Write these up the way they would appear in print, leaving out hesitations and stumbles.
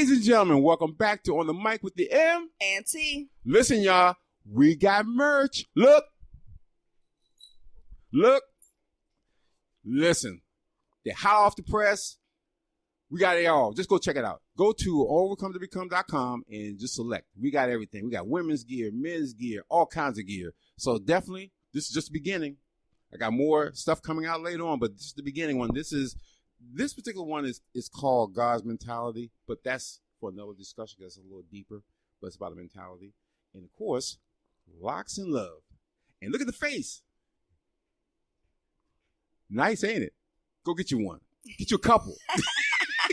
Ladies and gentlemen, welcome back to On the Mic with the M and T. Listen, y'all, we got merch. Look. Listen, they're hot off the press. We got it all. Just go check it out. Go to overcometobecome.com and just select. We got everything. We got women's gear, men's gear, all kinds of gear. So definitely, this is just the beginning. I got more stuff coming out later on, but this is the beginning one. This particular one is called God's Mentality, but that's for another discussion because it's a little deeper, but it's about a mentality. And of course, Locks and Love. And look at the face. Nice, ain't it? Go get you one. Get you a couple.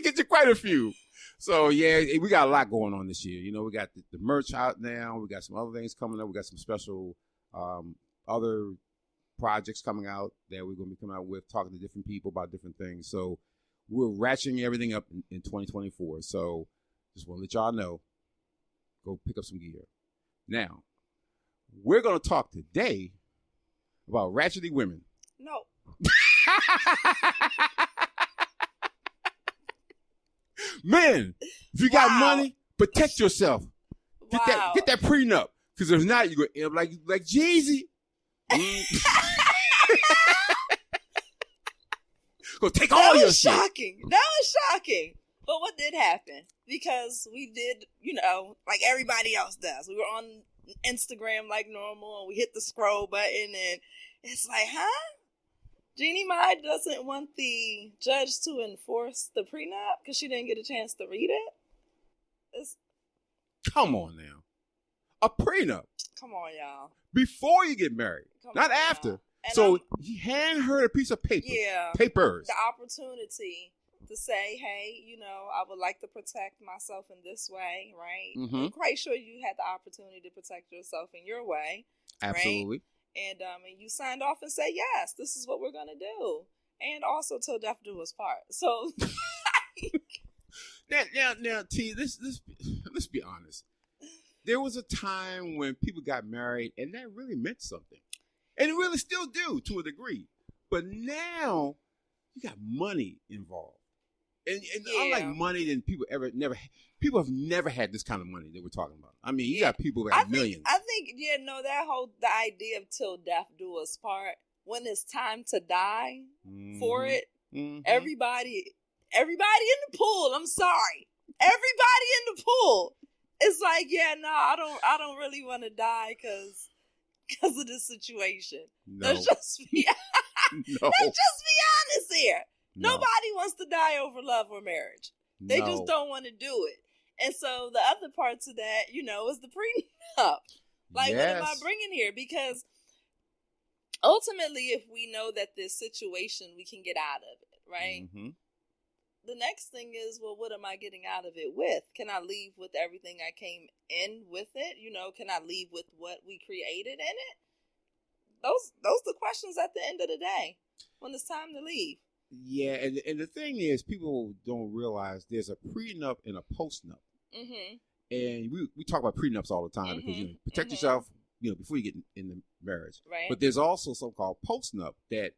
Get you quite a few. So, yeah, we got a lot going on this year. You know, we got the merch out now. We got some other things coming up. We got some special other projects coming out that we're going to be coming out with, talking to different people about different things. So we're ratcheting everything up in 2024. So just want to let y'all know, go pick up some gear. Now, we're going to talk today about ratcheting women. No. Men, if you got money, protect yourself. Get that prenup. Because if not, you're going to end up like Jeezy. Go take all your shit. Shocking. That was shocking. But what did happen? Because we did, like everybody else does. We were on Instagram like normal, and we hit the scroll button, and it's like, huh? Jeannie Mai doesn't want the judge to enforce the prenup because she didn't get a chance to read it? Come on now. A prenup. Come on, y'all. Before you get married, not after. So he hand her a piece of paper. Yeah. Papers. The opportunity to say, hey, I would like to protect myself in this way, right? Mm-hmm. I'm quite sure you had the opportunity to protect yourself in your way. Absolutely. Right? And you signed off and said, yes, this is what we're going to do. And also till death do us part. So. now, T, let's be honest. There was a time when people got married and that really meant something. And it really still do to a degree. But now you got money involved. And unlike money than people have never had this kind of money that we're talking about. I mean, you got people that have millions. I think, the idea of till death do us part, when it's time to die for it, everybody in the pool, I'm sorry. Everybody in the pool. It's like, I don't really want to die because of this situation. No. Let's just be honest here. No. Nobody wants to die over love or marriage. They just don't want to do it. And so the other part to that, is the prenup. Like, what am I bringing here? Because ultimately, if we know that this situation, we can get out of it, right? Mm-hmm. The next thing is, well, what am I getting out of it with? Can I leave with everything I came in with it? Can I leave with what we created in it? Those are the questions at the end of the day when it's time to leave. Yeah, and the thing is, people don't realize there's a prenup and a postnup. Mm-hmm. And we talk about prenups all the time because protect yourself, before you get in the marriage. Right. But there's also something called postnup that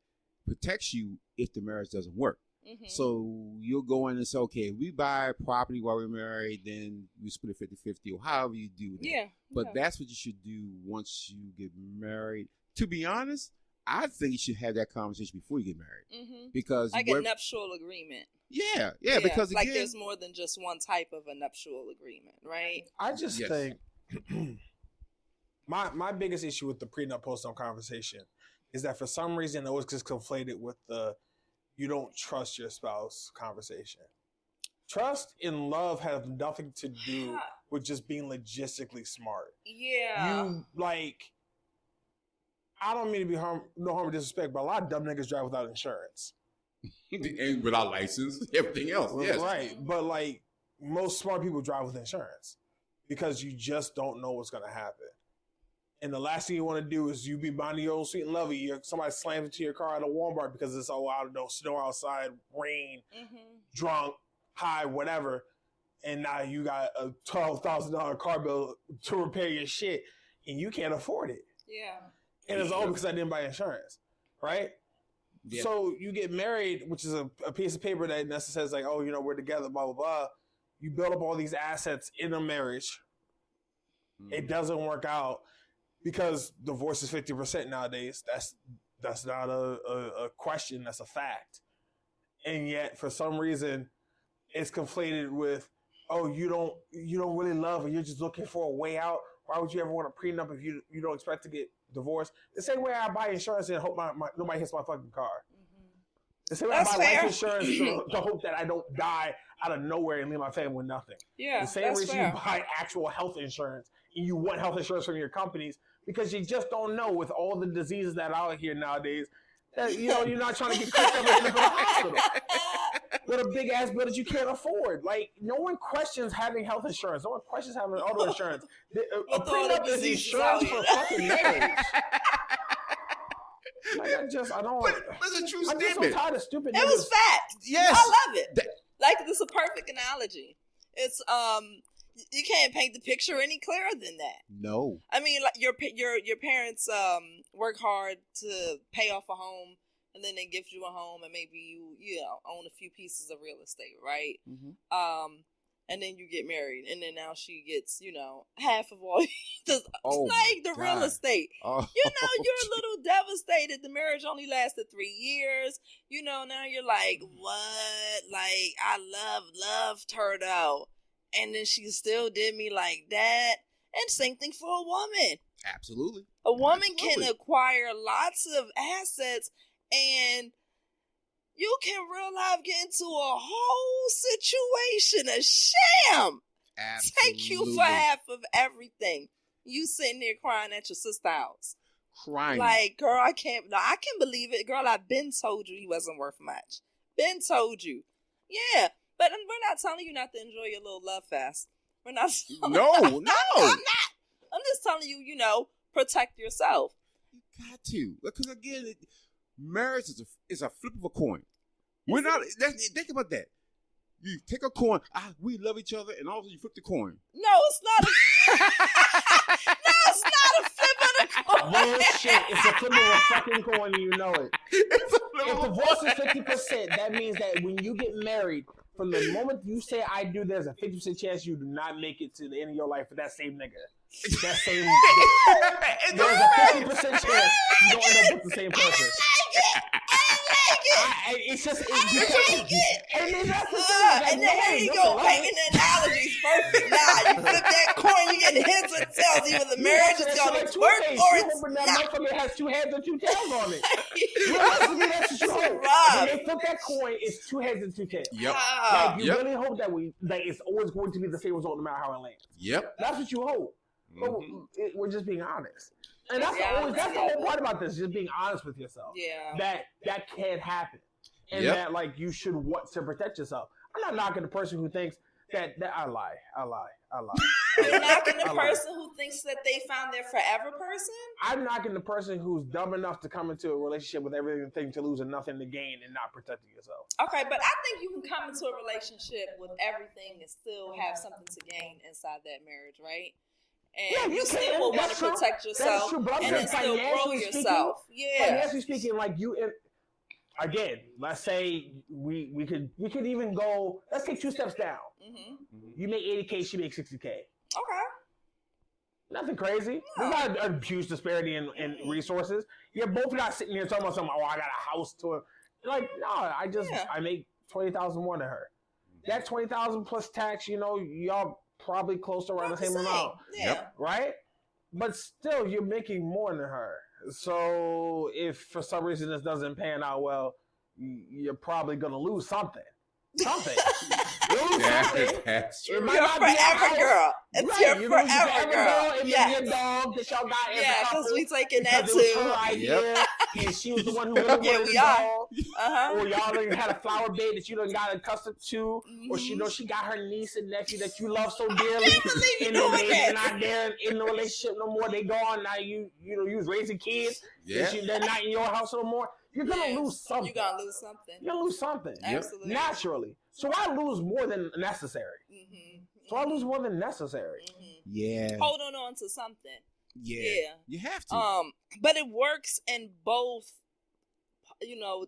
protects you if the marriage doesn't work. Mm-hmm. So you'll go in and say, okay, if we buy property while we're married, then we split it 50-50 or however you do that. Yeah. But that's what you should do once you get married. To be honest, I think you should have that conversation before you get married. Mm-hmm. Because like a nuptial agreement. Yeah, because again, like there's more than just one type of a nuptial agreement, right? I just think my biggest issue with the prenup postnup conversation is that for some reason it always gets conflated with the you don't trust your spouse conversation. Trust and love have nothing to do with just being logistically smart. Yeah. I don't mean to be no harm or disrespect, but a lot of dumb niggas drive without insurance. And without license, everything else. Yes. Right. But most smart people drive with insurance because you just don't know what's going to happen. And the last thing you want to do is you be minding your own sweet and lovey. Somebody slams into your car at a Walmart because it's snow outside, rain, drunk, high, whatever. And now you got a $12,000 car bill to repair your shit and you can't afford it. Yeah. And it's all because I didn't buy insurance, right? Yeah. So you get married, which is a piece of paper that says we're together, blah, blah, blah. you build up all these assets in a marriage. It doesn't work out because divorce is 50% nowadays. That's not a question. That's a fact. And yet, for some reason, it's conflated with, oh, you don't really love, or you're just looking for a way out. Why would you ever want a prenup if you don't expect to get divorced? The same way I buy insurance and hope nobody hits my fucking car. The same way I buy life insurance to hope that I don't die out of nowhere and leave my family with nothing. Yeah, the same reason you buy actual health insurance and you want health insurance from your companies because you just don't know with all the diseases that are out here nowadays that you're not trying to get clicked up in the hospital with a big ass bill that you can't afford. Like, no one questions having health insurance. No one questions having auto insurance. A prenup is insurance for fucking marriage. Like, I don't. But it's a true statement. I'm just so tired of stupid. It was fact. Yes, I love it. Like, it's a perfect analogy. It's you can't paint the picture any clearer than that. No. I mean, like your parents work hard to pay off a home, and then they gift you a home, and maybe you own a few pieces of real estate, right? Mm-hmm. And then you get married, and then now she gets, half of all the real estate. Oh. You're a little devastated. The marriage only lasted 3 years. Now you're like, what? Like, I loved her though. And then she still did me like that. And same thing for a woman. Absolutely. A woman can acquire lots of assets, and you can real life get into a whole situation, a sham. Absolutely. Take you for half of everything. You sitting there crying at your sister's house. Crying. Like, girl, I can't believe it. Girl, I've been told you he wasn't worth much. Been told you. Yeah, but we're not telling you not to enjoy your little love fest. We're not. No. I'm not. I'm just telling you, protect yourself. You got to. Because again, marriage is a flip of a coin. We're not. Think about that. You take a coin. We love each other, and all of a sudden you flip the coin. No, it's not. It's not a flip of the coin. Bullshit. It's a flip of a fucking coin, and you know it. If divorce is 50%, that means that when you get married, from the moment you say I do, there's a 50% chance you do not make it to the end of your life for that same nigga. That same nigga. There's a 50% chance you don't end up with the same person. It's just and then that's the thing. And then here you go, painting the analogies perfect. Nah, you flip that coin, you get hints and tells you whether the marriage is going to work or it's not. That motherfucker has 2 heads and 2 tails on it. Realistically, that's what you hope. When they flip that coin, it's 2 heads and 2 tails. Yep. Like, you really hope that it's always going to be the same result no matter how it lands. Yep. That's what you hope. But we're just being honest. And that's the whole part about this, just being honest with yourself. Yeah. That can't happen. And that, like, you should want to protect yourself. I'm not knocking the person who thinks that I lie. You're knocking the person who thinks that they found their forever person? I'm knocking the person who's dumb enough to come into a relationship with everything to lose and nothing to gain and not protecting yourself. Okay, but I think you can come into a relationship with everything and still have something to gain inside that marriage, right? And you still will want to protect yourself. That's true, but and then still grow yourself. Financially speaking, like you, again, let's say we could even go. Let's take 2 steps down. Mm-hmm. You make $80K, she makes $60K. Okay. Nothing crazy. There's not a huge disparity in resources. You're both not sitting here talking about something. Oh, I got a house to it. Like, no, I make $20,000 more than her. That $20,000 plus tax, y'all probably close to around the same amount. Yeah. Right? But still, you're making more than her. So if for some reason this doesn't pan out well, you're probably going to lose something. Something. That's true. It might not be forever girl. It's your forever girl. And your dog that y'all got. Yeah, because we taking that too. Her idea, and she was the one who really wanted the dog. Or y'all done had a flower bed that you done got accustomed to, or she got her niece and nephew that you love so dearly, and they're not there in the relationship no more. They gone now. You was raising kids. Yeah. They're not in your house no more. You're going to lose something. You're going to lose something. You're going to lose something. Absolutely. Naturally. So I lose more than necessary. Mm-hmm. So I lose more than necessary. Mm-hmm. Yeah. Holding on to something. Yeah. You have to. But it works in both.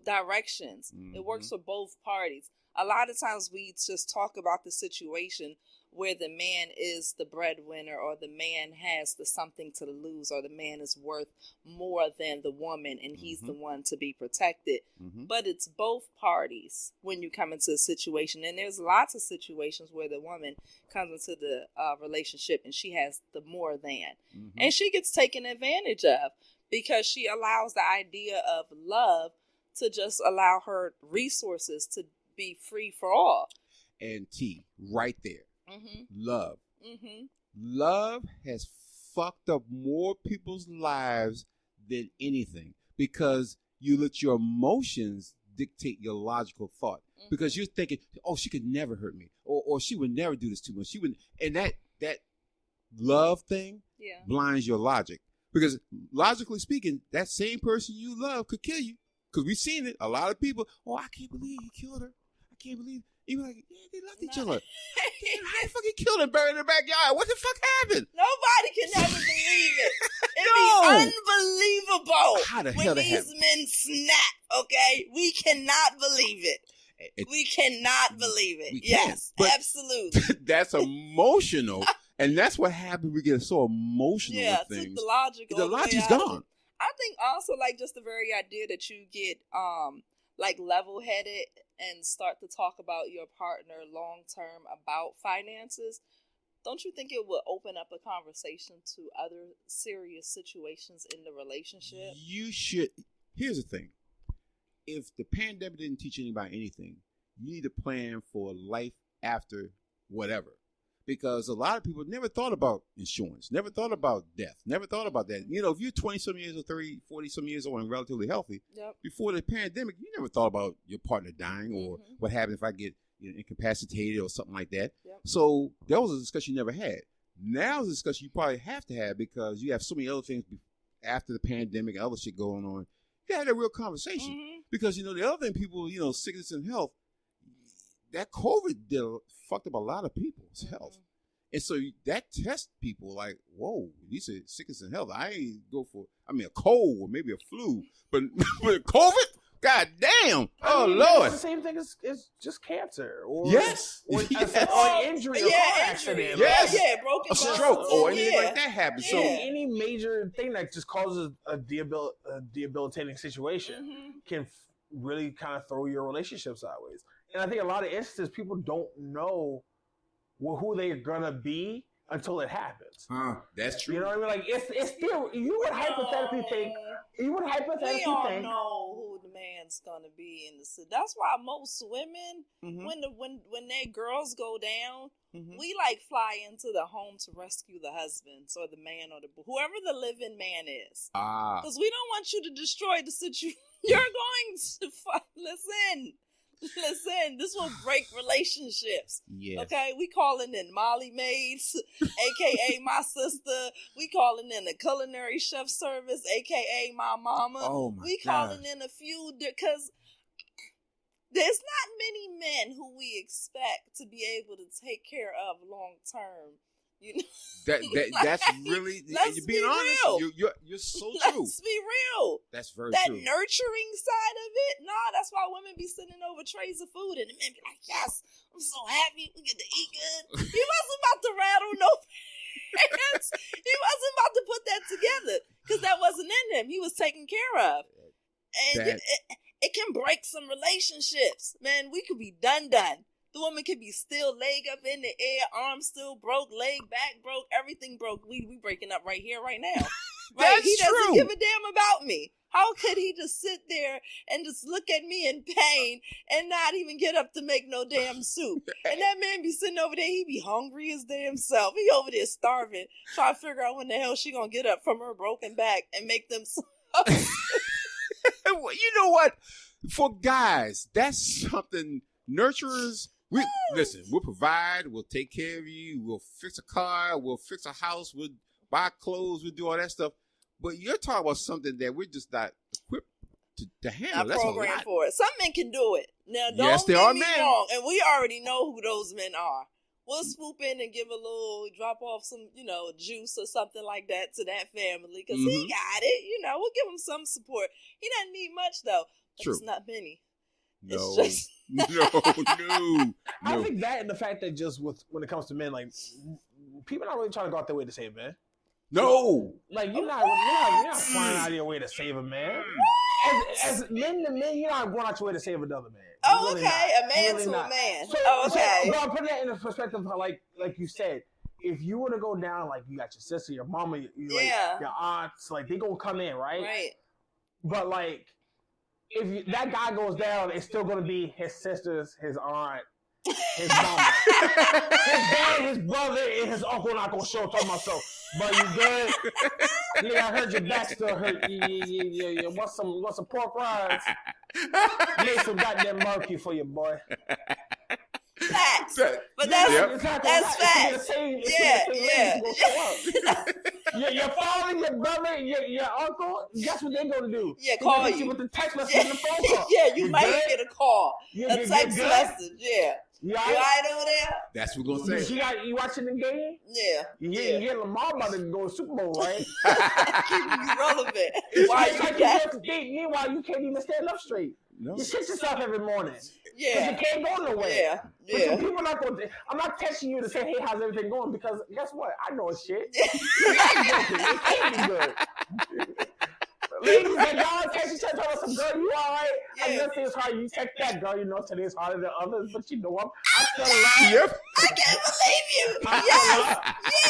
directions. Mm-hmm. It works for both parties. A lot of times we just talk about the situation where the man is the breadwinner, or the man has the something to lose, or the man is worth more than the woman and he's the one to be protected. Mm-hmm. But it's both parties when you come into a situation. And there's lots of situations where the woman comes into the relationship and she has the more than. Mm-hmm. And she gets taken advantage of because she allows the idea of love to just allow her resources to be free for all. And T, right there. Mm-hmm. Love. Mm-hmm. Love has fucked up more people's lives than anything, because you let your emotions dictate your logical thought. Mm-hmm. Because you're thinking, oh, she could never hurt me, or she would never do this to me. She would, and that love thing blinds your logic. Because logically speaking, that same person you love could kill you. Because we've seen it. A lot of people, oh, I can't believe he killed her. I can't believe. Even like, yeah, they loved each other. How the fuck he killed her, buried in the backyard? What the fuck happened? Nobody can ever believe it. It'd be unbelievable. How the when hell that these happened? men snap, okay? We cannot believe it. We cannot believe it. Yes, absolutely. That's emotional. And that's what happens. We get so emotional with things. Yeah, the logic. The logic's gone. I think also, like, just the very idea that you get, like, level-headed and start to talk about your partner long-term about finances, don't you think it would open up a conversation to other serious situations in the relationship? You should. Here's the thing. If the pandemic didn't teach anybody anything, you need to plan for life after whatever. Because a lot of people never thought about insurance, never thought about death, never thought about that. You know, if you're 20-some years or 30, 40-some years old and relatively healthy, before the pandemic, you never thought about your partner dying or what happens if I get incapacitated or something like that. Yep. So that was a discussion you never had. Now it's a discussion you probably have to have because you have so many other things after the pandemic and other shit going on. You had a real conversation. Because, the other thing people, sickness and health, that COVID fucked up a lot of people's health. And so that tests people like, whoa, these are sickness and health. I ain't go for, a cold or maybe a flu. But COVID? God damn. Lord. It's the same thing as just cancer. Or, yes. Or injury or car accident. Yes. Broken a stroke or anything like that happens. So any major thing that just causes a debilitating situation can really kind of throw your relationship sideways. And I think a lot of instances, people don't know who they're gonna be until it happens. That's true. You know what I mean? Like it's still you would hypothetically think. We all know who the man's gonna be in the city. That's why most women, when their girls go down, we like fly into the home to rescue the husbands or the man or whoever the living man is. Because we don't want you to destroy the situation. You're going to Listen, this will break relationships. Yes. Okay, we calling in Molly maids, aka my sister. We calling in a culinary chef service, aka my mama. Oh my we calling in a few because there's not many men who we expect to be able to take care of long term. That's really, and you're being honest. You're so true. Let's be real. That's very that true. That nurturing side of it, that's why women be sending over trays of food and the men be like, yes, I'm so happy we get to eat good. He wasn't about to rattle no pants. He wasn't about to put that together because that wasn't in him. He was taken care of. And it can break some relationships. Man, we could be done. The woman could be still leg up in the air, arm still broke, leg back broke, everything broke. We breaking up right here, right now. Right? He doesn't give a damn about me. How could he just sit there and just look at me in pain and not even get up to make no damn soup? And that man be sitting over there, he be hungry as damn self. He over there starving, trying to figure out when the hell she gonna get up from her broken back and make them You know what? For guys, that's something nurturers. We'll provide, we'll take care of you, we'll fix a car, we'll fix a house, we'll buy clothes, we'll do all that stuff. But you're talking about something that we're just not equipped to handle. That's programmed for it. Some men can do it. Now, don't get me wrong, and we already know who those men are. We'll swoop in and give a little, drop off some, juice or something like that to that family because he got it. We'll give him some support. He doesn't need much though. True. It's not many. No. It's just no. I think that and the fact that just when it comes to men, like people not really trying to go out their way to save men. No. Like you're not flying out of your way to save a man. As men to men, you're not going out your way to save another man. Oh, okay. A man to a man. Okay. So I'm putting that in the perspective of like you said, if you were to go down, like you got your sister, your mama, your aunts, like they gonna come in, right? Right. But like, if that guy goes down, it's still gonna be his sisters, his aunt, his mama, his dad, his brother, and his uncle not gonna show up on myself. But you good? Yeah, I heard your back still hurt. Yeah. Want some pork rinds? Make some goddamn barbecue for you, boy. Facts. But that's facts. Yeah. Your father, your brother, your uncle, guess what they're gonna do? Yeah, call you with the text message and the phone call. Yeah, you might get a call. A text message, yeah. You all right over there? That's what we're gonna say. You watching the game? Yeah. You get Lamar about to go to Super Bowl, right? Keeping you relevant. Meanwhile, you can't even stand up straight. No. You shit yourself every morning. Yeah. You can't go nowhere. Yeah. But people not going to, I'm not texting you to say, hey, how's everything going? Because guess what? I know it's shit. It can't be good. Ladies, like y'all text each other, tell us, girl, you all right? Yeah. I know it's hard. You text that girl, you know today's harder than others, but you know I'm still alive. Yep. I can't believe you. Yes.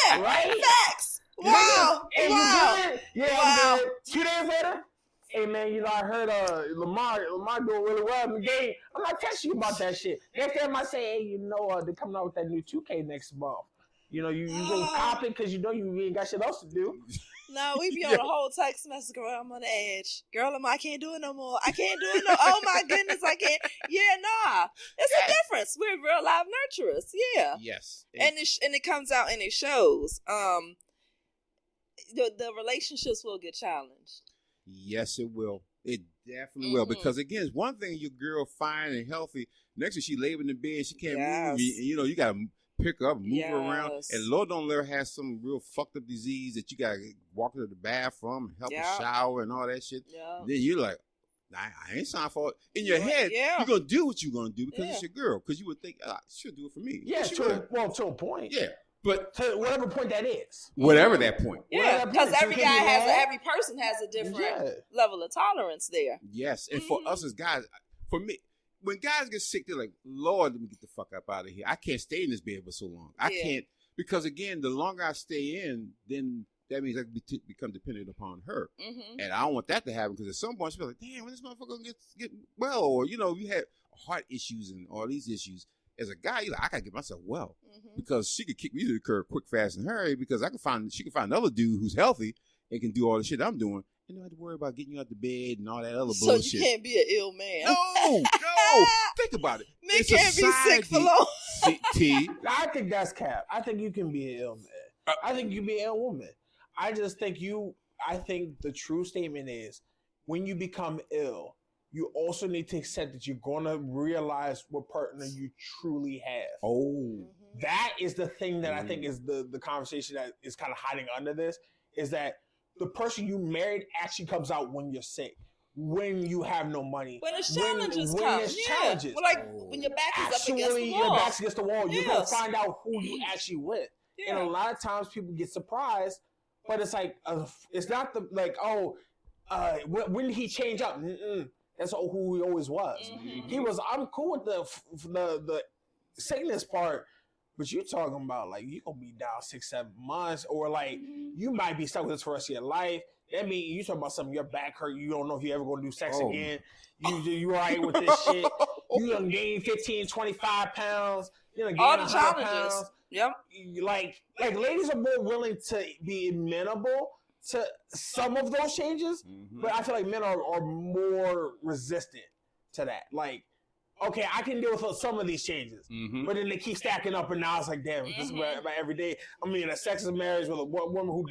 Yeah. Right? Facts. Wow. And Wow. you good? Yeah, Wow. I'm good. 2 days later, hey man, you know I heard Lamar doing really well in the game. I'm not texting you about that shit. Next day I might say, hey, you know they're coming out with that new 2K next month. You know you go cop it because you know you ain't got shit else to do. No, we be on a whole text message, girl, I'm on the edge. Girl, I can't do it no more. I can't do it no oh my goodness, I can't. Yeah, nah. It's a difference. We're real live nurturers. Yeah. Yes. And it comes out and it shows. The relationships will get challenged. Yes, it will. It definitely will. Because again, it's one thing your girl fine and healthy. Next thing she lay in the bed, she can't move. You know, you got to pick her up, move her around. And Lord don't let her have some real fucked up disease that you got to walk her to the bathroom and help her shower and all that shit. Then you're like, I ain't signed for it. In your head, you're going to do what you're going to do because it's your girl. Because you would think, she'll do it for me. Yeah, to a point. Yeah. But to whatever point that is. Whatever that point. Yeah, because every person has a different level of tolerance there. Yes. And for us as guys, for me, when guys get sick, they're like, Lord, let me get the fuck up out of here. I can't stay in this bed for so long. I can't, because again, the longer I stay in, then that means I become dependent upon her. And I don't want that to happen because at some point she'll be like, damn, when this motherfucker get well, or, you know, you have heart issues and all these issues. As a guy, you're like, I gotta get myself well because she could kick me to the curb quick, fast, and hurry because she can find another dude who's healthy and can do all the shit I'm doing. And don't have to worry about getting you out the bed and all that other bullshit. So you can't be an ill man. No. Think about it. Men can't be sick for long. I think that's cap. I think you can be an ill man. I think you can be an ill woman. I just think I think the true statement is when you become ill, you also need to accept that you're going to realize what partner you truly have. Oh. That is the thing that I think is the conversation that is kind of hiding under this, is that the person you married actually comes out when you're sick, when you have no money. When there's challenges come. When there's challenges. Well, like when your back is up against the wall. Your back's against the wall. You're going to find out who you actually with. And a lot of times people get surprised, but it's like, it's not when did he change up? That's who he always was. He was. I'm cool with the sickness part, but you're talking about like you gonna be down 6-7 months, or like you might be stuck with this for the rest of your life. That means you talking about something. Your back hurt. You don't know if you ever gonna do sex again. You all right with this shit? You done gain 15, 25 pounds. You done gain 100 pounds. Yep. Like ladies are more willing to be amenable to some of those changes, but I feel like men are more resistant to that. Like, okay, I can deal with some of these changes, but then they keep stacking up, and now it's like, damn, this is my everyday. I mean, a sexist marriage with a woman who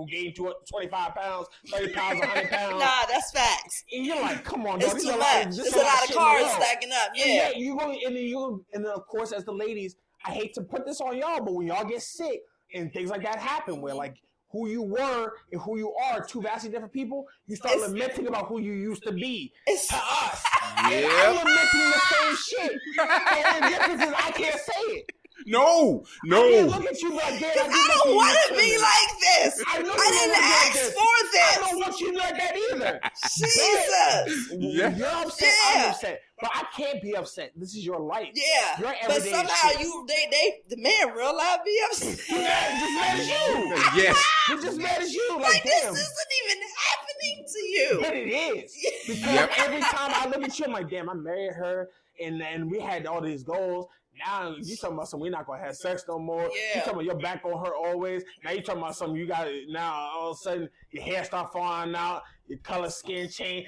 gained 25 pounds, 30 pounds, 100 pounds. Nah, that's facts. And you're like, come on, it's too much. It's a lot of cards stacking up. Yeah. And then of course, as the ladies, I hate to put this on y'all, but when y'all get sick and things like that happen, where like, who you were and who you are, two vastly different people, you start lamenting about who you used to be to us. And I'm lamenting the same shit. And the difference is I can't say it. No. I can't look at you like that. I don't want to be like this. I didn't ask for this. I don't want you like that either. Jesus. You're upset. I'm upset. But I can't be upset. This is your life. Yeah. Your but everyday somehow shit. the man real life be upset. Just mad as you. Yes. We're just mad as you. Like damn. this isn't even happening to you. But it is. Because every time I look at you, I'm like, damn, I married her. And we had all these goals. Now you talking about something we're not gonna have sex no more. Yeah. You talking about your back on her always. Now you talking about something you got now all of a sudden your hair start falling out, your color skin change.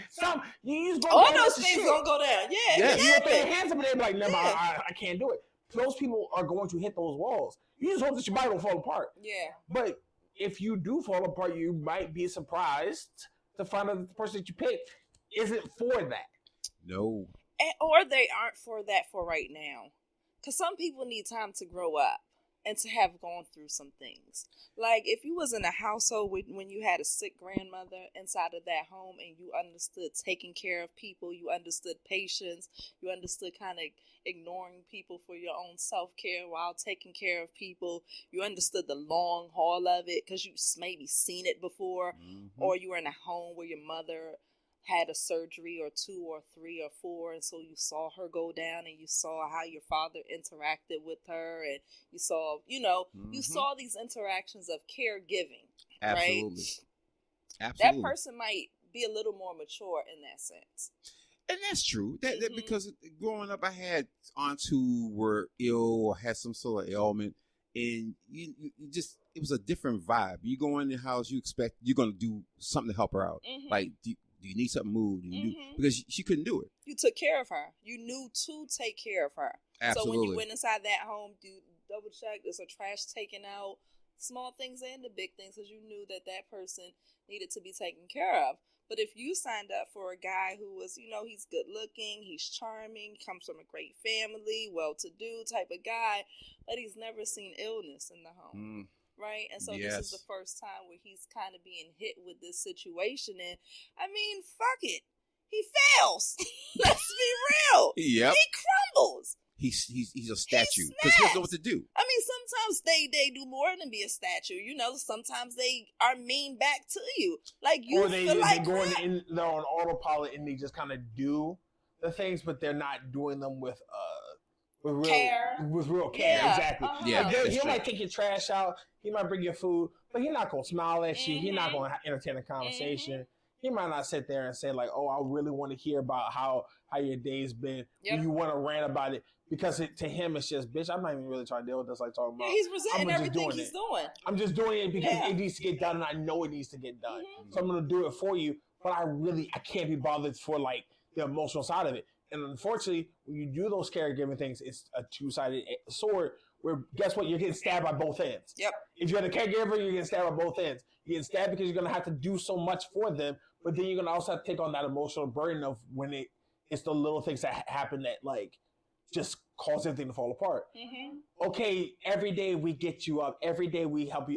You just all those things gonna go down. Yeah. You throw your hands up and they be like, never, I can't do it. Those people are going to hit those walls. You just hope that your body don't fall apart. Yeah. But if you do fall apart, you might be surprised to find out that the person that you picked isn't for that. No. Or they aren't for that for right now. Because some people need time to grow up and to have gone through some things. Like if you was in a household when you had a sick grandmother inside of that home and you understood taking care of people, you understood patience, you understood kind of ignoring people for your own self-care while taking care of people, you understood the long haul of it because you maybe seen it before, or you were in a home where your mother had a surgery or 2 or 3 or 4, and so you saw her go down and you saw how your father interacted with her, and you saw, you saw these interactions of caregiving. Absolutely. Right? Absolutely. That person might be a little more mature in that sense. And that's true. That because growing up, I had aunts who were ill or had some sort of ailment, and you just, it was a different vibe. You go in the house, you expect you're going to do something to help her out. Like, do you need something moved? Because she couldn't do it. You took care of her. You knew to take care of her. Absolutely. So when you went inside that home, you double check. There's a trash taken out, small things and the big things, because you knew that person needed to be taken care of. But if you signed up for a guy who was, he's good looking, he's charming, comes from a great family, well-to-do type of guy, but he's never seen illness in the home. Right? And so this is the first time where he's kind of being hit with this situation. And I mean, fuck it. He fails. Let's be real. Yep. He crumbles. He's a statue because he doesn't know what to do. I mean, sometimes they do more than be a statue. Sometimes they are mean back to you. Like you or feel like they're on autopilot and they just kind of do the things, but they're not doing them with real care. With real care, exactly. Yeah, he might take your trash out. He might bring your food, but he's not gonna smile at you. He's not gonna entertain a conversation. He might not sit there and say like, "Oh, I really want to hear about how your day's been." Yep. You want to rant about it because to him it's just, bitch, I'm not even really trying to deal with this. Like talking about, he's resenting everything he's doing. I'm just doing it because it needs to get done, and I know it needs to get done. So I'm gonna do it for you. But I can't be bothered for like the emotional side of it. And unfortunately, when you do those caregiving things, it's a two-sided sword where, guess what? You're getting stabbed by both ends. Yep. If you're the caregiver, you're getting stabbed by both ends. You're getting stabbed because you're going to have to do so much for them, but then you're going to also have to take on that emotional burden of when it's the little things that happen that, like, just cause everything to fall apart. Okay, every day we get you up. Every day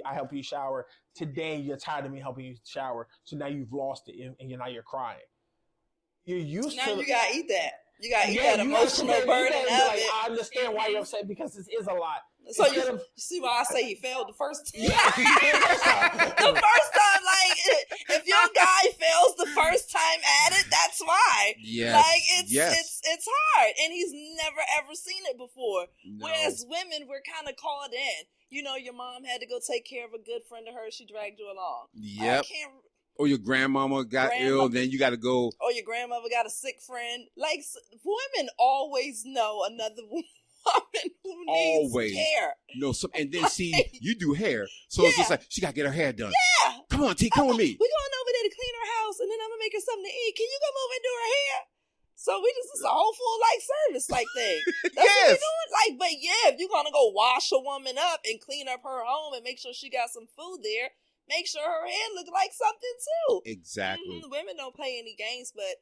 I help you shower. Today, you're tired of me helping you shower, so now you've lost it, and now you're crying. You're used to... Now you got to eat that. You got to eat that emotional burden of it. I understand why you're upset because this is a lot. So you see why I say he failed the first time? Yeah, the first time, like, if your guy fails the first time at it, that's why. Yes. Like, it's hard. And he's never, ever seen it before. No. Whereas women, we're kind of called in. Your mom had to go take care of a good friend of hers. She dragged you along. Yep. Or your grandmama got ill, then you got to go. Or your grandmother got a sick friend. Like, women always know another woman who needs care. No, and then see, you do hair. So it's just like, she got to get her hair done. Yeah. Come on, T, come with me. We're going over there to clean her house, and then I'm going to make her something to eat. Can you come over and do her hair? So it's a whole full service thing. That's what we're doing. Like, but if you're going to go wash a woman up and clean up her home and make sure she got some food there, make sure her hair look like something too. Exactly. Women don't play any games, but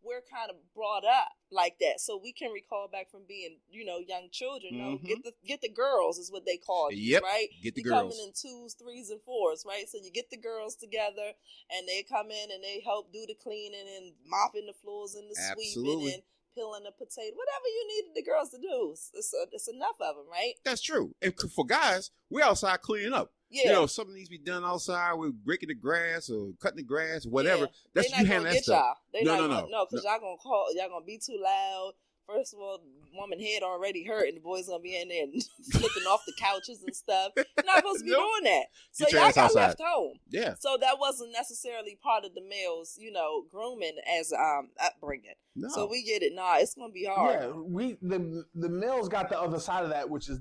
we're kind of brought up like that, so we can recall back from being, young children. No, get the girls is what they call you, right? Get the you girls. Coming in 2s, 3s, and 4s, right? So you get the girls together, and they come in and they help do the cleaning and mopping the floors and the sweeping and peeling the potato, whatever you needed the girls to do. It's enough of them, right? That's true. And for guys, we're outside cleaning up. Yeah. Something needs to be done outside. We're breaking the grass or cutting the grass, whatever. Yeah. That's you handle that stuff. No, because y'all gonna be too loud. First of all, the woman head already hurt, and the boys gonna be in there and flipping off the couches and stuff. You're not supposed to be doing that. So y'all got left home. Yeah. So that wasn't necessarily part of the male's, grooming as upbringing. No. So we get it. Nah, it's gonna be hard. Yeah, the males got the other side of that, which is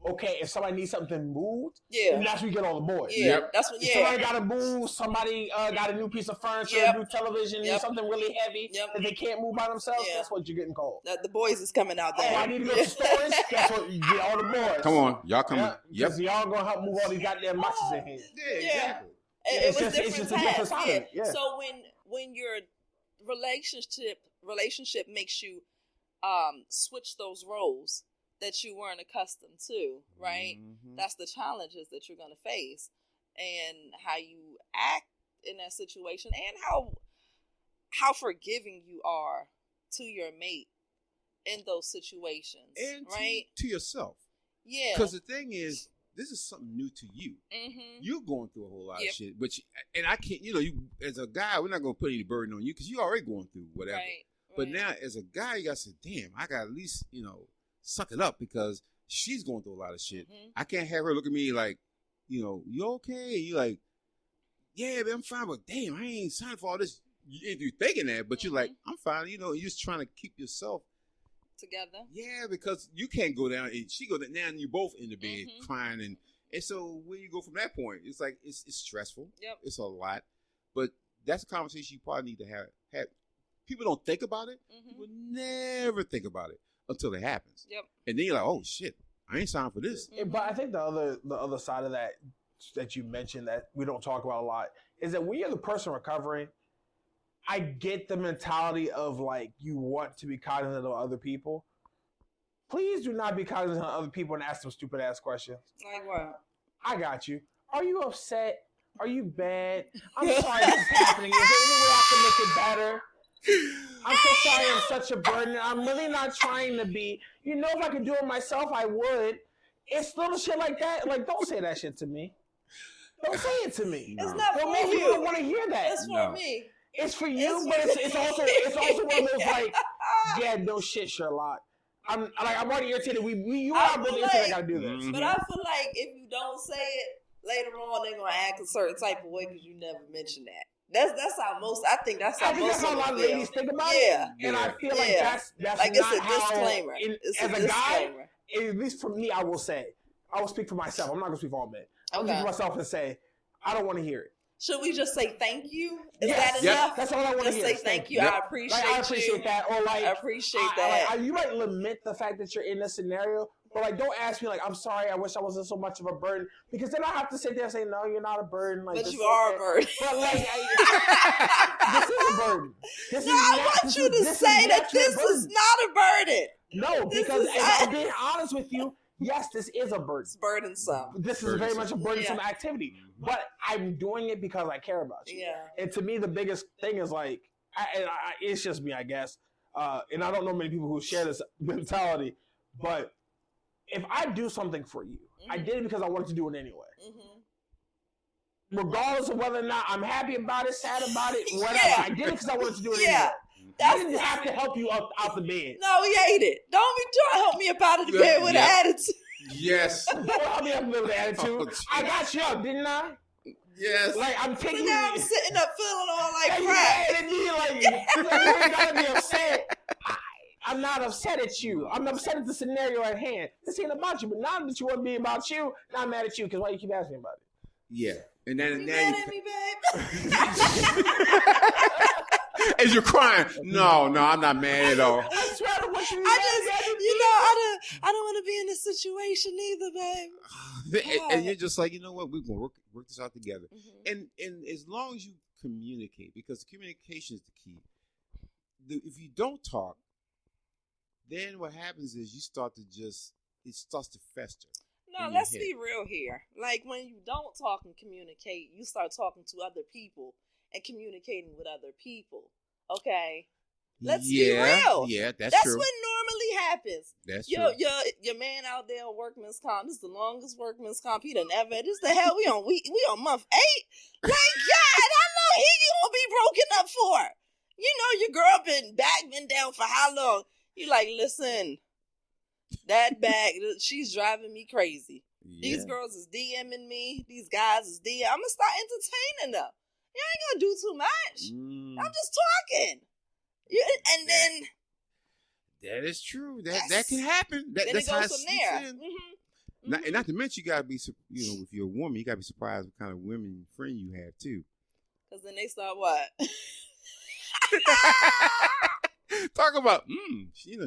if somebody needs something moved, then that's where you get all the boys. Yeah, that's what. If somebody got to move, somebody got a new piece of furniture, a new television, something really heavy that they can't move by themselves. That's what you're getting called. The boys is coming out there. Oh, I need to go to storage. Guess what? You get all the boys. Come on, y'all coming. Because y'all gonna help move all these goddamn boxes in here. Yeah, exactly. It was different times. Yeah. So when your relationship makes you switch those roles that you weren't accustomed to, right? Mm-hmm. That's the challenges that you're going to face, and how you act in that situation, and how forgiving you are to your mate in those situations, and right? To yourself. Yeah. Because the thing is, this is something new to you. Mm-hmm. You're going through a whole lot of shit, and I can't. You as a guy, we're not going to put any burden on you because you're already going through whatever. Right. But now, as a guy, you got to say, "Damn, I got to at least suck it up because she's going through a lot of shit. Mm-hmm. I can't have her look at me like, you okay? You like, yeah, man, I'm fine, but damn, I ain't signed for all this. You're thinking that, but you're like, I'm fine. You're just trying to keep yourself together. Yeah, because you can't go down and she go down and you both in the bed crying and so where you go from that point? It's like it's stressful. Yep. It's a lot, but that's a conversation you probably need to have. People don't think about it. Mm-hmm. People never think about it until it happens. Yep. And then you're like, oh shit, I ain't signed for this. Mm-hmm. But I think the other side of that you mentioned that we don't talk about a lot is that when you're the person recovering, I get the mentality of like you want to be cognizant of other people. Please do not be cognizant of other people and ask them stupid ass questions. Like what? I got you. Are you upset? Are you bad? I'm sorry this is happening. Is there any way I can make it better? I'm so sorry I'm such a burden. I'm really not trying to be. If I could do it myself, I would. It's little shit like that. Like, don't say that shit to me. Don't say it to me. It's not for most you. People don't want to hear that. It's for me. It's for you, but it's also one of those like, yeah, no shit, Sherlock. I'm already irritated. You are both irritated. I gotta do this. But I feel like if you don't say it later on, they're gonna act a certain type of way because you never mentioned that. That's how most. I think that's how a lot of ladies think about it. And I feel like that's like not it's a disclaimer. As a guy, at least for me, I will speak for myself. I'm not gonna speak for all men. I'll speak for myself and say, I don't want to hear it. Should we just say thank you? Is that enough? That's all I want to hear. Just say thank you. I appreciate you. I appreciate that. Or like, I appreciate that. You might lament the fact that you're in this scenario, but like, don't ask me like, I'm sorry. I wish I wasn't so much of a burden, because then I have to sit there and say, no, you're not a burden. Like, but you are a burden. But like, this is a burden. I want you to say that this is not a burden. No, because I'm being honest with you. Yes, this is a burden. It's burdensome. This is very much a burdensome activity, but I'm doing it because I care about you. Yeah. And to me, the biggest thing is like, it's just me, I guess. And I don't know many people who share this mentality, but if I do something for you, I did it because I wanted to do it anyway. Mm-hmm. Regardless of whether or not I'm happy about it, sad about it, whatever. I did it because I wanted to do it anyway. I didn't have to help you out the bed. No, he ate it. Don't be trying to help me up out of the bed with an attitude. Yes. Don't help me up with an attitude. Oh, I got you up, didn't I? Yes. Like, I'm taking you. Now I'm sitting up feeling all like crap. You ain't gotta be upset. I'm not upset at you. I'm upset at the scenario at hand. This ain't about you, but now that you want to be about you, now I'm mad at you because why you keep asking me about it? Yeah. And then you now mad at me, babe? As you're crying, no, I'm not mad at all. I swear to what I don't want to be in this situation either, babe. And you're just like, you know what? We're gonna work this out together. Mm-hmm. And as long as you communicate, because communication is the key. if you don't talk, then what happens is you start to it starts to fester. No, let's be real here. Like when you don't talk and communicate, you start talking to other people and communicating with other people. Okay? Let's be real. Yeah, that's true. That's what normally happens. That's true. Your man out there on workman's comp. This is the longest workman's comp he done ever. This the hell we on month 8. Like God, I know he gonna be broken up for. You know your girl been down for how long? You like, listen, that bag, she's driving me crazy. Yeah. These girls is DMing me. These guys is DMing. I'm gonna start entertaining them. You ain't gonna do too much. I'm just talking. And then that is true. That can happen. Then that's it goes from there. And not to mention, you gotta be, if you're a woman, you gotta be surprised what kind of women friend you have too. Because then they start what? Talk about, she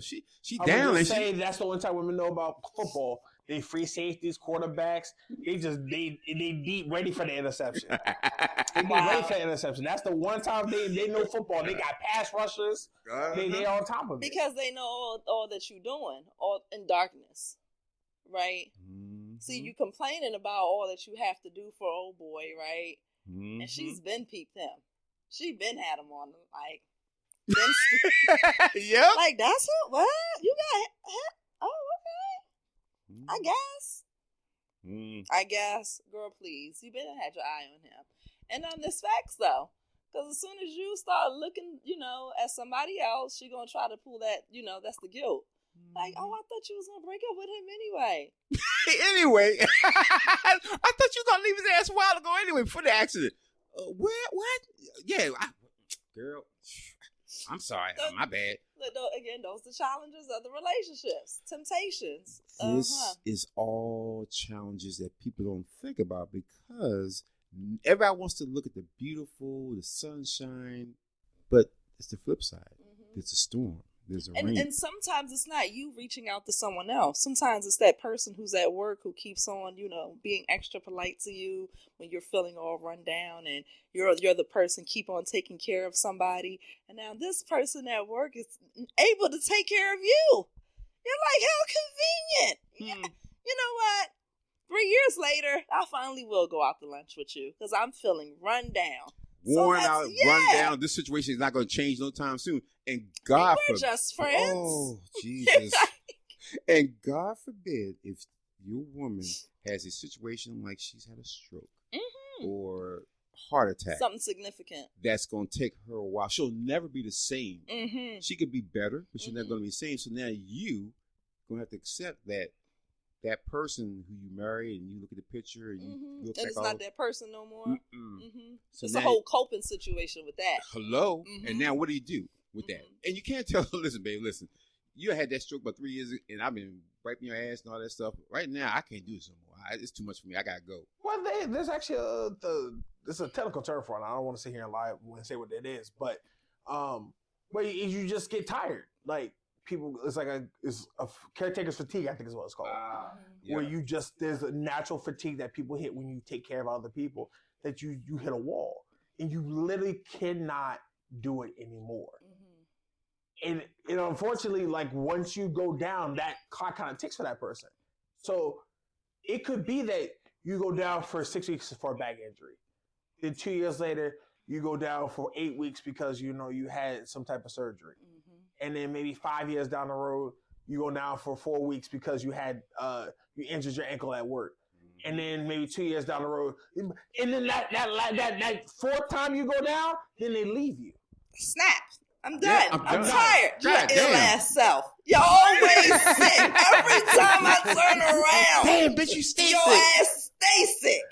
down. And that's the one time women know about football. They free safeties, quarterbacks. They deep ready for the interception. They get ready for the interception. That's the one time they know football. They got pass rushers. They on top of it because they know all that you're doing, all in darkness, right? Mm-hmm. See, you complaining about all that you have to do for old boy, right? Mm-hmm. And she's been peeped him. She been had him on like. Yep. Like that's what you got. Oh, okay. I guess, girl, please. You better have your eye on him. And on this facts though, because as soon as you start looking, at somebody else, she gonna try to pull that. That's the guilt. Like, oh, I thought you was gonna break up with him anyway. Anyway, I thought you was gonna leave his ass a while ago anyway before the accident. What? Yeah, girl. I'm sorry. My bad. Again, those are the challenges of the relationships, temptations. This is all challenges that people don't think about because everybody wants to look at the beautiful, the sunshine, but it's the flip side. Mm-hmm. It's a storm. There's a rain. And sometimes it's not you reaching out to someone else. Sometimes it's that person who's at work who keeps on, being extra polite to you when you're feeling all run down, and you're the person keep on taking care of somebody. And now this person at work is able to take care of you. You're like, how convenient. Yeah. You know what? 3 years later, I finally will go out to lunch with you because I'm feeling run down. Worn out, run down. This situation is not going to change no time soon. And God forbid. We're just friends. Oh, Jesus. And God forbid if your woman has a situation like she's had a stroke or heart attack. Something significant. That's going to take her a while. She'll never be the same. Mm-hmm. She could be better, but she's never going to be the same. So now you going to have to accept that person who you married, and you look at the picture and you look and it's not that person no more. So it's now, a whole coping situation with that. Hello, and now what do you do with that? And you can't tell her, listen, babe, listen, you had that stroke about 3 years, and I've been wiping your ass and all that stuff. Right now, I can't do this no more. It's too much for me. I gotta go. Well, there's actually there's a technical term for it. I don't want to sit here and lie and say what it is, but you just get tired, like. People, it's a caretaker's fatigue, I think is what it's called. Where there's a natural fatigue that people hit when you take care of other people, that you hit a wall and you literally cannot do it anymore. And unfortunately, like once you go down, that clock kind of ticks for that person. So it could be that you go down for 6 weeks for a back injury. Then 2 years later, you go down for 8 weeks because you had some type of surgery. And then maybe 5 years down the road, you go down for 4 weeks because you had you injured your ankle at work. And then maybe 2 years down the road, and then that fourth time you go down, then they leave you. Snap! I'm done. Yeah, I'm tired. Your ill ass self. You're always sick. Every time I turn around, damn, bitch, you stay sick. Your ass stay sick.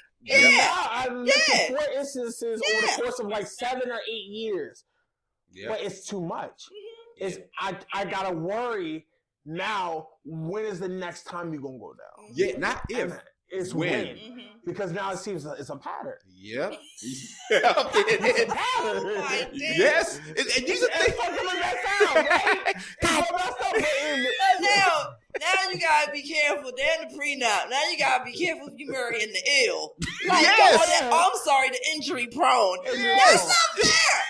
I've mentioned 4 instances over the course of like 7 or 8 years. Yeah. But it's too much. I gotta worry now. When is the next time you're gonna go down? Yeah, not if. It's when. Because now it seems it's a pattern. Yep. It's a pattern. Oh, yes. And these are things. That sound, right? Now you gotta be careful. They're the prenup. Now you gotta be careful if you marrying the ill. Like, yes. I'm sorry, the injury prone. Yes. That's not fair.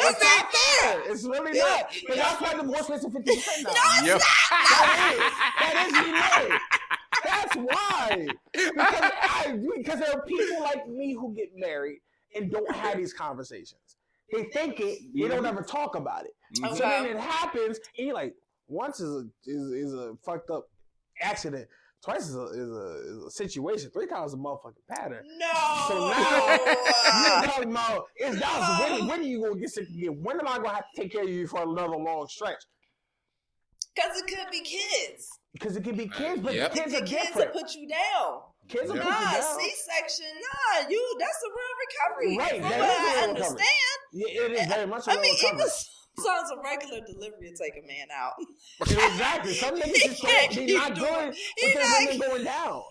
It's not fair. It's really not. But that's why divorce rates are 50% now. No, it's That is you know. That's why. Because there are people like me who get married and don't have these conversations. They think it, they don't ever talk about it. Okay. So then it happens, and you're like, once is a fucked up accident. Twice is a situation. 3 times a motherfucking pattern. No. So now you're talking about when are you gonna get sick again? When am I gonna have to take care of you for another long stretch? Because it could be kids. Because it could be kids, but Yep. kids are Kids different. will put you down. Kids will put you Nah, down. C-section. Nah, that's a real recovery. Right, From that what is a I real understand. recovery. Yeah, it is very much a real I mean, recovery. even sometimes a regular delivery will take a man out. Exactly. Some niggas just don't, they're not good with their women going down.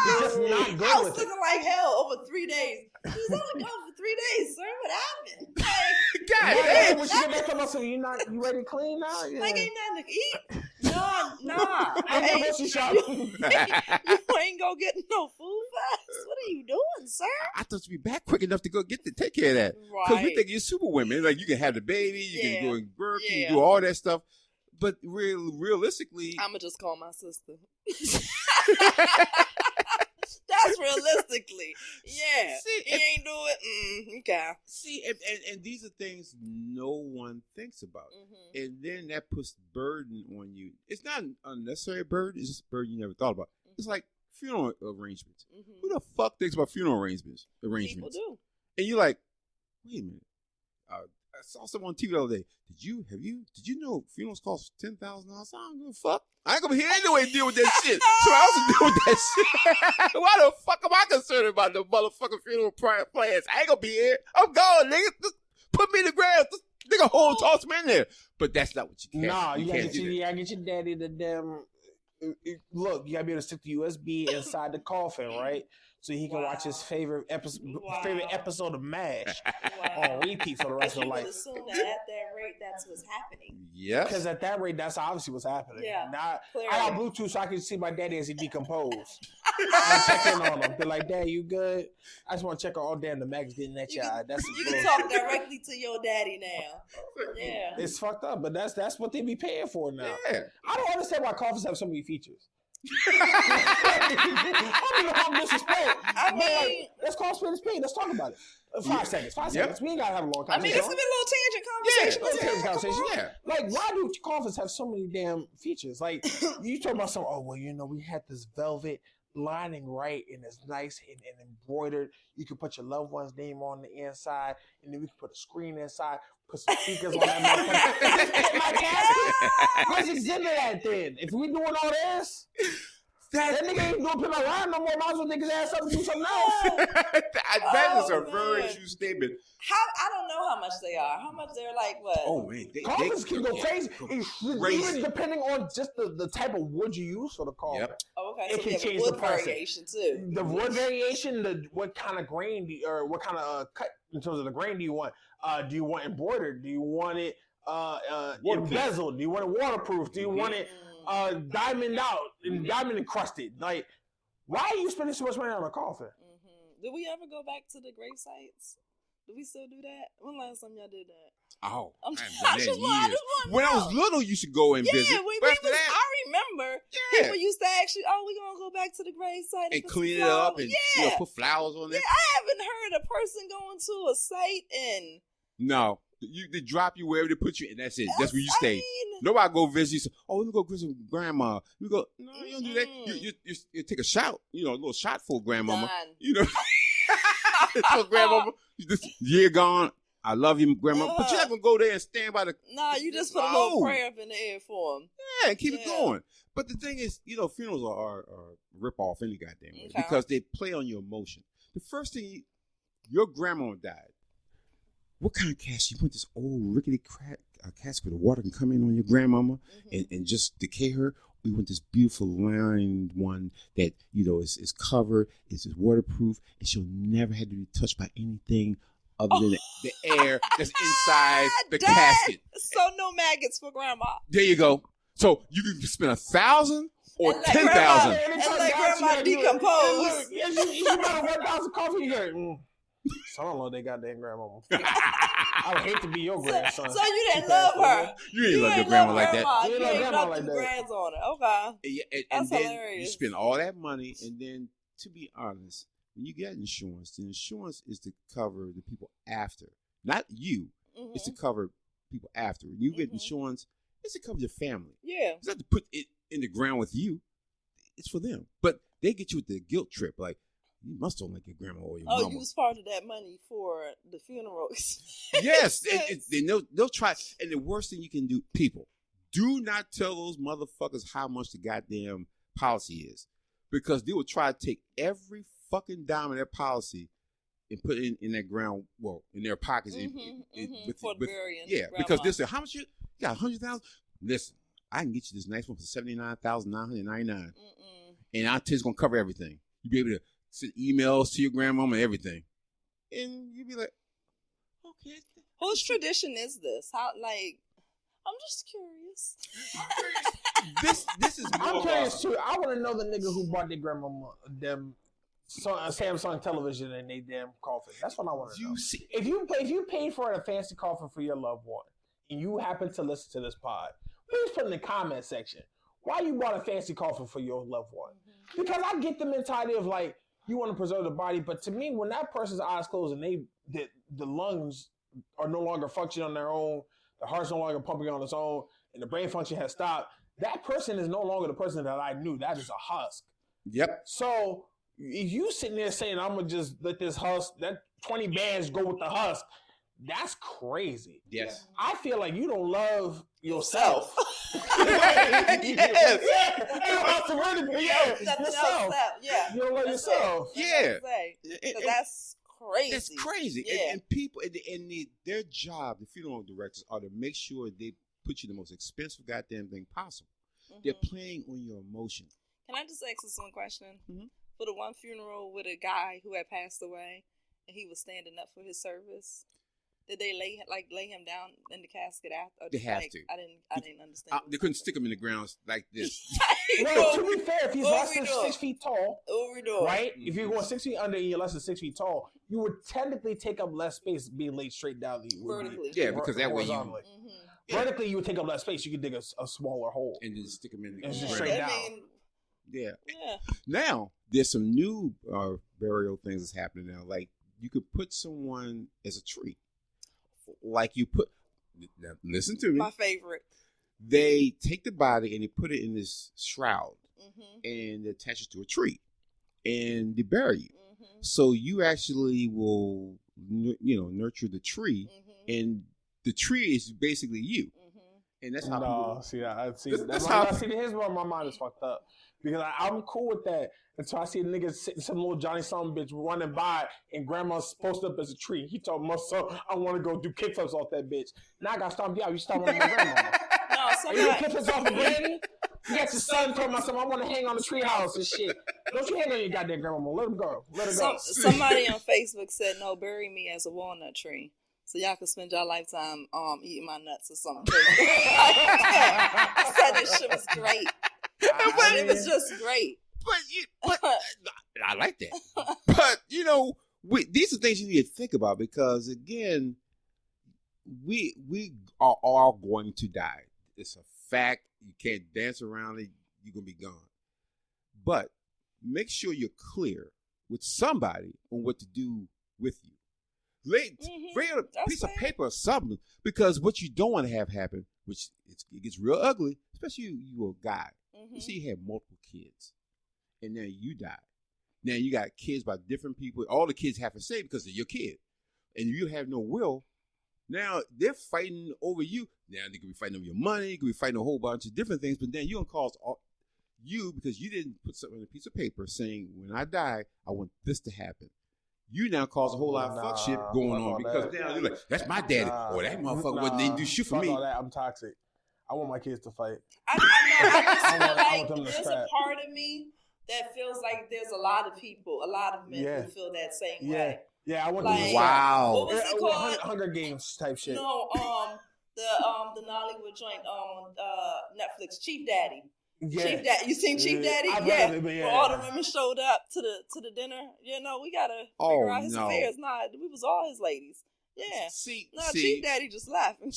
They're just not good I was with it. looking like hell over 3 days. She was only gone for 3 days, sir. What happened? Like, God Yeah, damn. when she get back to myself, you ready to clean now? Yeah. like ain't nothing to eat. Nah. I'm Hey, going grocery shopping. you ain't gonna get no food fast. What are you doing, sir? I thought you'd be back quick enough to go take care of that. Because we think you're super women. Like, you can have the baby, you can go and work, you can do all that stuff. But realistically... I'm going to just call my sister. That's realistically. Yeah. See, he ain't do it. Okay. See, and these are things no one thinks about. Mm-hmm. And then that puts burden on you. It's not an unnecessary burden. It's just a burden you never thought about. Mm-hmm. It's like funeral arrangements. Mm-hmm. Who the fuck thinks about funeral arrangements? People do. And you're like, wait a minute. I saw someone on TV the other day. Did you know funerals cost $10,000? I don't give a fuck. I ain't gonna be here anyway to deal with that shit. So I also deal with that shit. Why the fuck am I concerned about the motherfucking funeral plans? I ain't gonna be here. I'm gone, nigga. Just put me in the ground. Just nigga toss me in there. But that's not what you can. Nah, you gotta can't do that. you gotta get your daddy the damn. Look, you gotta be able to stick the USB inside the coffin, right? So he can watch his favorite episode of MASH on repeat for the rest of his You would life. assume that at that rate, that's what's happening. Yeah. Because at that rate, that's obviously what's happening. Yeah, Now, clearly. I got Bluetooth so I can see my daddy as he decomposes. I check in on him. Be like, Dad, you good? I just want to check on all damn the mag's getting at your eye. That's You can talk directly to your daddy now. Yeah. It's fucked up, but that's what they be paying for now. Yeah. I don't understand why coffins have so many features. I don't know how disrespect. I mean, like, let's call spade a spade. Let's talk about it. 5 seconds. 5 seconds. We ain't gotta have a long I mean, conversation. this could be a little tangent conversation. Yeah. Like, why do coffins have so many damn features? Like, you talk about something. Oh well, we had this velvet lining, right, and it's nice and embroidered. You can put your loved one's name on the inside, and then we can put a screen inside. Put some speakers on that motherfucker. Let's exhibit that then. If we doing all this, that nigga ain't doing put my line no more. Might as well niggas ass up and do something else. That is a very true statement. I don't know how much they are. How much they're like what? Oh man, Coffins can go crazy. Even depending on just the type of wood you use for the coffin. Yep. Oh, okay. It So can change wood the price. variation too. The wood variation, what kind of grain or what kind of cut in terms of the grain do you want? Do you want embroidered? Do you want it embezzled? Do you want it waterproof? Do you want it diamond out and diamond encrusted? Like, why are you spending so much money on a coffin? Mm-hmm. Did we ever go back to the grave sites? Do we still do that? When last time y'all did that? Oh, I I just haven't done want that in years. to When I know. was little, you should go and visit. Yeah, But after that, I remember people used to actually, we're going to go back to the grave site and put clean it some up flowers. and put flowers on Yeah, it. I haven't heard a person going to a site and... No, they drop you wherever they put you, and that's it. That's where you stay. mean, Nobody go visit you. Say, let me go visit grandma. You go, no, you don't do that. You take a shot, a little shot for grandmama. done. For grandmama. This year gone. I love you, grandma. But you're not gonna go there and stand by the. Nah, you just put a little prayer up in the air for them. Yeah, and keep it going. But the thing is, funerals are rip off any goddamn way because they play on your emotion. The first thing, your grandma died. What kind of casket? You want this old rickety casket where the water can come in on your grandmama and just decay her? We want this beautiful lined one that, is covered, is waterproof, and she'll never have to be touched by anything other than the air that's inside the casket. So no maggots for grandma. There you go. So you can spend $1,000 or And let $10,000. And let grandma decompose. You better $1,000 coffee here. So I don't know they goddamn grandmama. I would hate to be your grandson. So you didn't love her. You didn't love your grandma like that. You ain't love them grands on her. Okay. Yeah, That's then hilarious. you spend all that money, and then, to be honest, when you get insurance, the insurance is to cover the people after, not you. Mm-hmm. It's to cover people after. When you get insurance, it's to cover your family. Yeah. It's not to put it in the ground with you. It's for them. But they get you with the guilt trip, like, you must don't like your grandma or your mama. Oh, you was part of that money for the funeral. Yes. They'll try. And the worst thing you can do, people, do not tell those motherfuckers how much the goddamn policy is. Because they will try to take every fucking dime of their policy and put it in that ground, well, in their pockets. For the burying. Yeah, grandma. Because they say, how much you got? 100,000? Listen, I can get you this nice one for $79,999. And our tit's going to cover everything. You'll be able to send emails to your grandmama and everything. And you'll be like, okay. Whose tradition is this? How, like, I'm just curious. This is more I'm curious too. I want to know the nigga who bought their grandmama them Samsung television and they damn coffin. That's what I want to know. See, if you paid for a fancy coffin for your loved one and you happen to listen to this pod, please put in the comment section why you bought a fancy coffin for your loved one. Because I get the mentality of like you want to preserve the body, but to me, when that person's eyes closed and the lungs are no longer functioning on their own, the heart's no longer pumping on its own, and the brain function has stopped, that person is no longer the person that I knew. That is a husk. Yep. So if you sitting there saying, I'm going to just let this husk, that 20 bands go with the husk, that's crazy. Yes. I feel like you don't love yourself. Yes. Yourself. Yeah. You don't love yourself. Yeah. That's crazy. It's crazy. Yeah. And people, and their job, the funeral directors, are to make sure they put you the most expensive goddamn thing possible. They're playing on your emotion. Can I just ask this one question? For the one funeral with a guy who had passed away and he was standing up for his service, did they lay him down in the casket after? They have to. I didn't understand. They couldn't stick him in the ground like this. Well, to be fair, if he's less than 6 feet tall, right? Mm-hmm. If you're going 6 feet under and you're less than 6 feet tall, you would technically take up less space being laid straight down the vertically. Yeah, because that way you vertically you would take up less space. You could dig a smaller hole and then stick him in the and just ground. straight down. Yeah. Now there's some new burial things that's happening now. Like you could put someone as a tree. Like you put. Now, listen to me. My favorite. They take the body and they put it in this shroud and they attach it to a tree and they bury you. So you actually will, nurture the tree, and the tree is basically you. And that's how. No, here's where my mind is fucked up, because I'm cool with that until I see a nigga sitting, some little Johnny some bitch running by and grandma's posted up as a tree. He told my son, I want to go do kickflips off that bitch. Now I got to stomp you out. You stomp on my grandmama. No, you do kickflips off of granny? You got your son told my son, I want to hang on the treehouse and shit. Don't you hang on your goddamn grandmama. Let him go. Let her go. Somebody on Facebook said, no, bury me as a walnut tree. So y'all can spend your lifetime eating my nuts or something. I said this shit was great. But it was just great. But I like that. But these are things you need to think about, because again, we are all going to die. It's a fact. You can't dance around it. You're gonna be gone. But make sure you're clear with somebody on what to do with you. Bring a piece of paper or something, because what you don't want to have happen, which it gets real ugly, especially you a guy. You see, you have multiple kids, and then you die. Now you got kids by different people. All the kids have to say because they're your kid, and you have no will. Now they're fighting over you. Now they could be fighting over your money. They could be fighting a whole bunch of different things. But then you're gonna cause you, because you didn't put something on a piece of paper saying, when I die, I want this to happen. You now cause a whole lot of fuck shit going on, because now you're like, that's my daddy, or that motherfucker didn't do shit for me. All that, I'm toxic. I want my kids to fight. I just feel like there's a part of me that feels like there's a lot of men who feel that same way. Yeah, I want like, wow. What was it called? Hunger Games type shit. No, the Nollywood joint on Netflix, Chief Daddy. Yeah. Chief Daddy. You seen Chief Daddy? Yeah. When all the women showed up to the dinner. We gotta figure out his affairs. Nah, we was all his ladies. Yeah. See, Chief Daddy just laughing.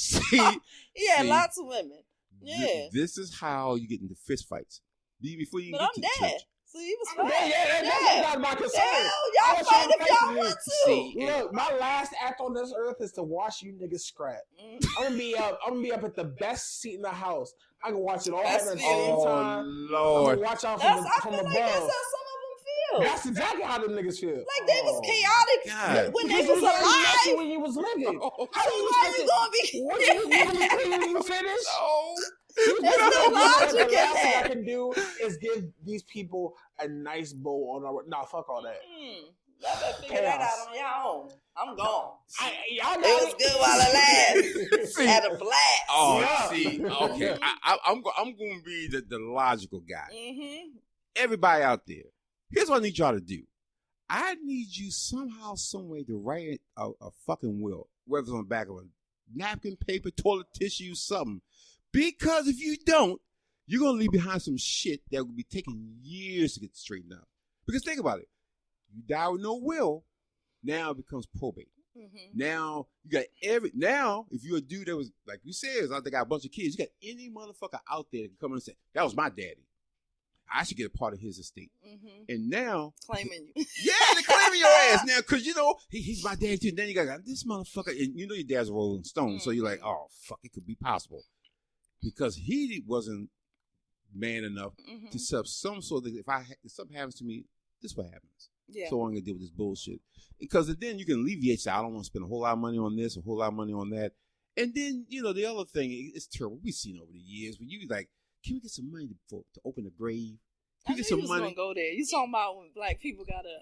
He had lots of women. Yeah. This is how you get into fist fights. Before you But get I'm to dead. church. So he was Yeah, fine. that's not my concern. Hell, y'all fight if y'all want to. See, Look, my last act on this earth is to watch you niggas scrap. I'm gonna be up at the best seat in the house. I can watch it all at the same time. Lord. I'm gonna watch out from above. Like that's how some of them feel. That's exactly how them niggas feel. Like they was chaotic when they was alive. When you was living. How you gonna be? What you finish? Oh. There's no logic in The last thing I that. can do is give these people a nice bow on our. Nah, fuck all that. Y'all better figure that out on your own. I'm gone. Y'all It was good while it lasted. Had a blast. Oh, Yeah. see, okay. I'm going to be the logical guy. Mm-hmm. Everybody out there, here's what I need y'all to do. I need you somehow, some way to write a fucking will, whether it's on the back of a napkin, paper, toilet tissue, something. Because if you don't, you're going to leave behind some shit that will be taking years to get straightened out. Because think about it. You die with no will, now it becomes probate. Mm-hmm. Now, you got now, if you're a dude that was, like you said, out there got a bunch of kids, you got any motherfucker out there that can come in and say, that was my daddy. I should get a part of his estate. Mm-hmm. And now, Claiming you. yeah, they're claiming your ass now, because, he's my dad too. And then you got this motherfucker, and your dad's a Rolling Stone, so you're like, oh, fuck, it could be possible. Because he wasn't man enough to set up some sort of, if something happens to me, this is what happens. Yeah. So I'm going to deal with this bullshit. Because then you can alleviate, say, I don't want to spend a whole lot of money on this, a whole lot of money on that. And then, the other thing, it's terrible. We've seen over the years, but you like, can we get some money to open a grave? Can we get some money? Gonna go there. You talking about when black people gotta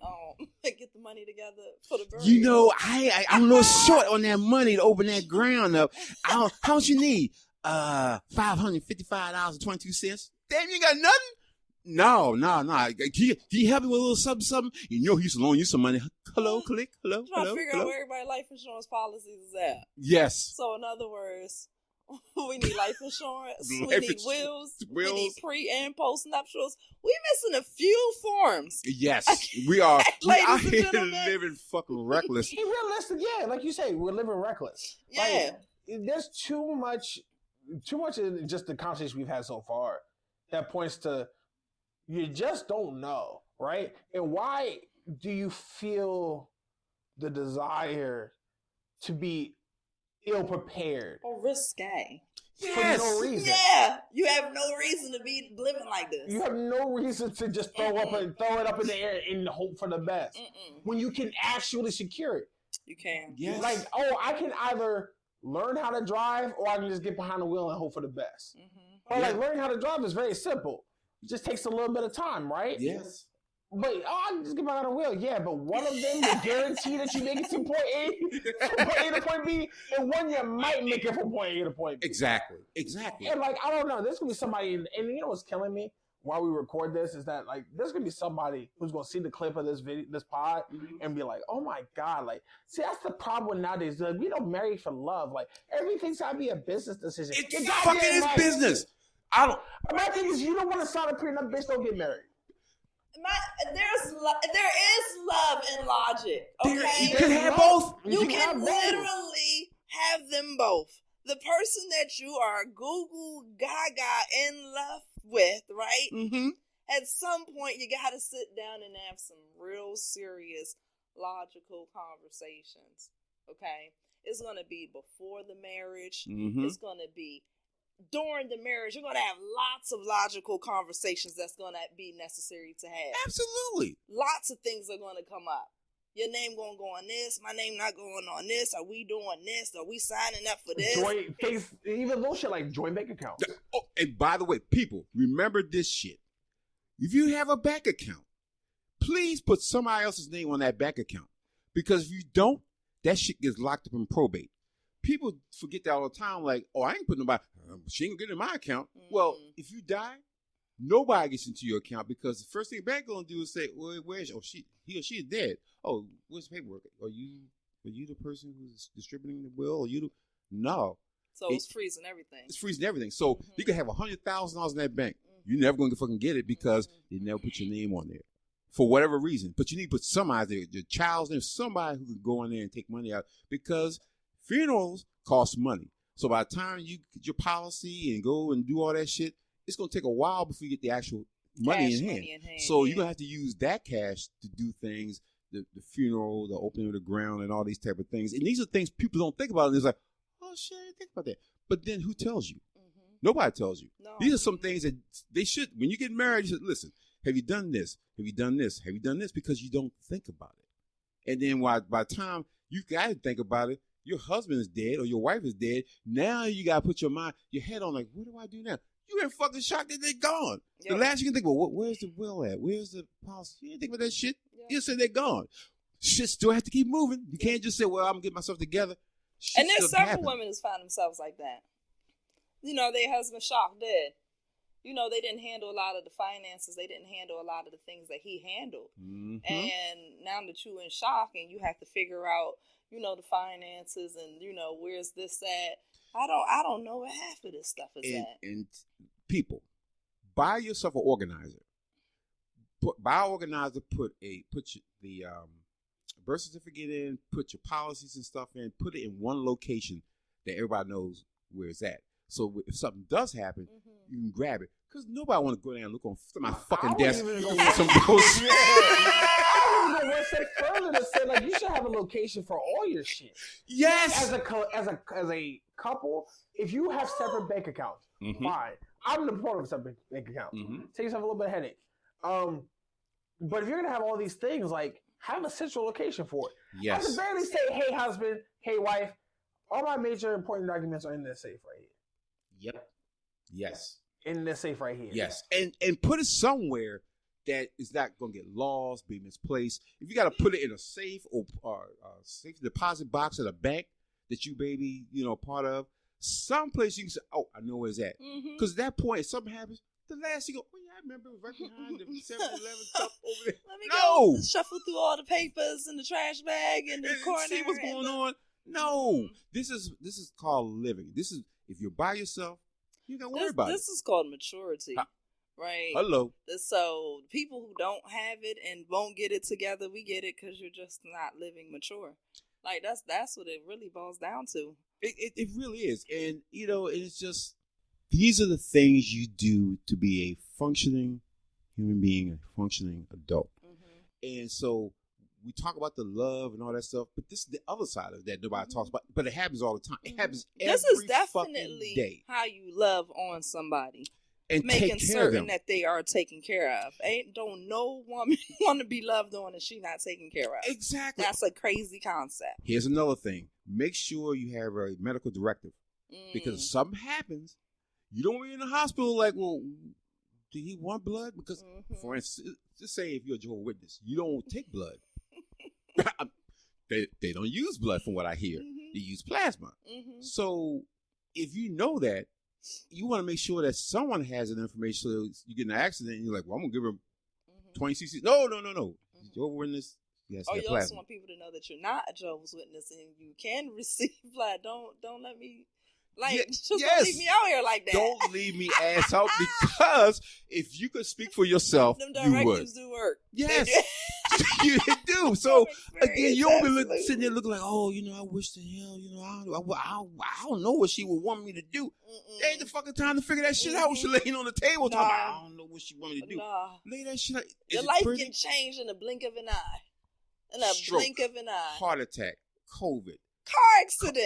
get the money together for the burial? I'm a little short on that money to open that ground up. How much you need? $555.22. Damn, you got nothing? No. Can you help me with a little something? He used to loan you some money. Hello, click. Hello, trying to figure out where everybody's life insurance policies is at. Yes. So in other words, we need life insurance. We need wills. We need pre and post nuptials. We missing a few forms. Yes, we are. Ladies out and here gentlemen. living fucking reckless. Be realistic, yeah. Like you say, we're living reckless. Yeah. Like, there's too much in just the conversation we've had so far that points to you just don't know, right? And why do you feel the desire to be ill-prepared? Or risque. Yes. For no reason. Yeah. You have no reason to be living like this. You have no reason to just throw it up in the air and hope for the best. When you can actually secure it. You can. Yes. Like, I can either learn how to drive or I can just get behind the wheel and hope for the best. Or like learning how to drive is very simple. It just takes a little bit of time, right? Yes. But I can just get behind the wheel. Yeah, but one of them will guarantee that you make it to point A to point B, and one you might make it from point A to point B. Exactly. And like, I don't know, there's gonna be somebody, and you know what's killing me while we record this is that like there's gonna be somebody who's gonna see the clip of this pod and be like, oh my god, like, see, that's the problem nowadays. Like, we don't marry for love. Like, everything's gotta be a business decision. It's fucking his business. My thing is, you don't want to sign a prenup, bitch. Don't get married. There is love and logic. Okay, You can have both. You can literally have them both. The person that you are Google Gaga in love with, right? Mm-hmm. At some point, you got to sit down and have some real serious, logical conversations. Okay, it's gonna be before the marriage. Mm-hmm. It's gonna be during the marriage. You're gonna have lots of logical conversations that's gonna be necessary to have. Absolutely. Lots of things are gonna come up. Your name gonna go on this. My name not going on this. Are we doing this? Are we signing up for this? Even little shit like joint bank account. Oh, and by the way, people, remember this shit. If you have a bank account, please put somebody else's name on that bank account. Because if you don't, that shit gets locked up in probate. People forget that all the time, like, oh, I ain't putting nobody, she ain't gonna get in my account. Well, if you die, nobody gets into your account because the first thing the bank gonna do is say, well, where's, he or she is dead. Oh, where's the paperwork? Are you the person who's distributing the will? No. So it's freezing everything. It's freezing everything. So you can have $100,000 in that bank. You're never gonna fucking get it because they never put your name on there. for whatever reason. But you need to put somebody, your child's name, somebody who can go in there and take money out, because funerals cost money. So by the time you get your policy and go and do all that shit, it's going to take a while before you get the actual money in hand. So you're going to have to use that cash to do things, the funeral, the opening of the ground, and all these type of things. And these are things people don't think about. And it's like, oh, shit, I didn't think about that. But then who tells you? Mm-hmm. Nobody tells you. No. These are some things that they should, when you get married, you should listen. Have you done this? Have you done this? Have you done this? Because you don't think about it. And then by the time you got to think about it, your husband is dead or your wife is dead. Now you got to put your head on like, what do I do now? You in fucking shock that they're gone. Yep. The last you can think about, where's the will at? Where's the policy? You didn't think about that shit. Yep. You said they're gone. Shit still has to keep moving. You can't just say, well, I'm going to get myself together. Shit, and there's several women who's found themselves like that. You know, their husband shocked dead. You know, they didn't handle a lot of the finances. They didn't handle a lot of the things that he handled. Mm-hmm. And now that you're in shock and you have to figure out, you know, the finances and, you know, where's this at? I don't know what half of this stuff is at. And people, buy yourself an organizer. Buy an organizer, put the birth certificate in, put your policies and stuff in, put it in one location that everybody knows where it's at. So if something does happen, mm-hmm. you can grab it. Because nobody want to go down and look on my fucking desk for some bullshit. I would even go one step further to say, like, you should have a location for all your shit. Yes. As a couple, if you have separate bank accounts, mm-hmm. fine. I'm the proponent of separate bank accounts. Mm-hmm. Save yourself a little bit of headache. But if you're gonna have all these things, like, have a central location for it. Yes. I can barely say, hey husband, hey wife, all my major important documents are in this safe right here. Yep. Yes. In this safe right here. Yes. And put it somewhere that is not going to get lost, be misplaced. If you got to put it in a safe or safe deposit box at a bank that you maybe, you know, part of, someplace you can say, oh, I know where it's at. Because at that point, if something happens, the last you go, oh yeah, I remember it was right behind the 7-Eleven cup over there. Let me go shuffle through all the papers in the trash bag in the corner. See what's going on. No, this is called living. This is, if you're by yourself, you don't worry about it. This is called maturity, right? Hello. So people who don't have it and won't get it together, we get it because you're just not living mature. Like that's what it really boils down to. It really is, and you know, it's just these are the things you do to be a functioning human being, a functioning adult, and so. We talk about the love and all that stuff, but this is the other side of that nobody talks about. But it happens all the time. It happens every This is fucking definitely day. How you love on somebody. And making certain that they are taken care of. Don't no woman want to be loved on and she not taken care of. Exactly. That's a crazy concept. Here's another thing. Make sure you have a medical directive. Because if something happens, you don't be in the hospital like, well, do he want blood? Because, for instance, just say if you're a Jehovah's Witness, you don't take blood. They don't use blood from what I hear. They use plasma. So if you know that, you want to make sure that someone has that information so you get in an accident and you're like, well, I'm going to give him 20 cc. No. Jehovah's Witness. Yes, you also want people to know that you're not a Jehovah's Witness and you can receive blood. Don't let me... Don't leave me out here like that. Don't leave me ass out because if you could speak for yourself, them you would. directives do work. Yes, you do. So again, you won't be sitting there looking like, oh, you know, I wish the hell, you know, I don't know what she would want me to do. There ain't the fucking time to figure that shit out. She's laying on the table talking about, I don't know what she want me to do. Lay that shit out. Your life can change in a blink of an eye. In a blink of an eye. Heart attack, COVID.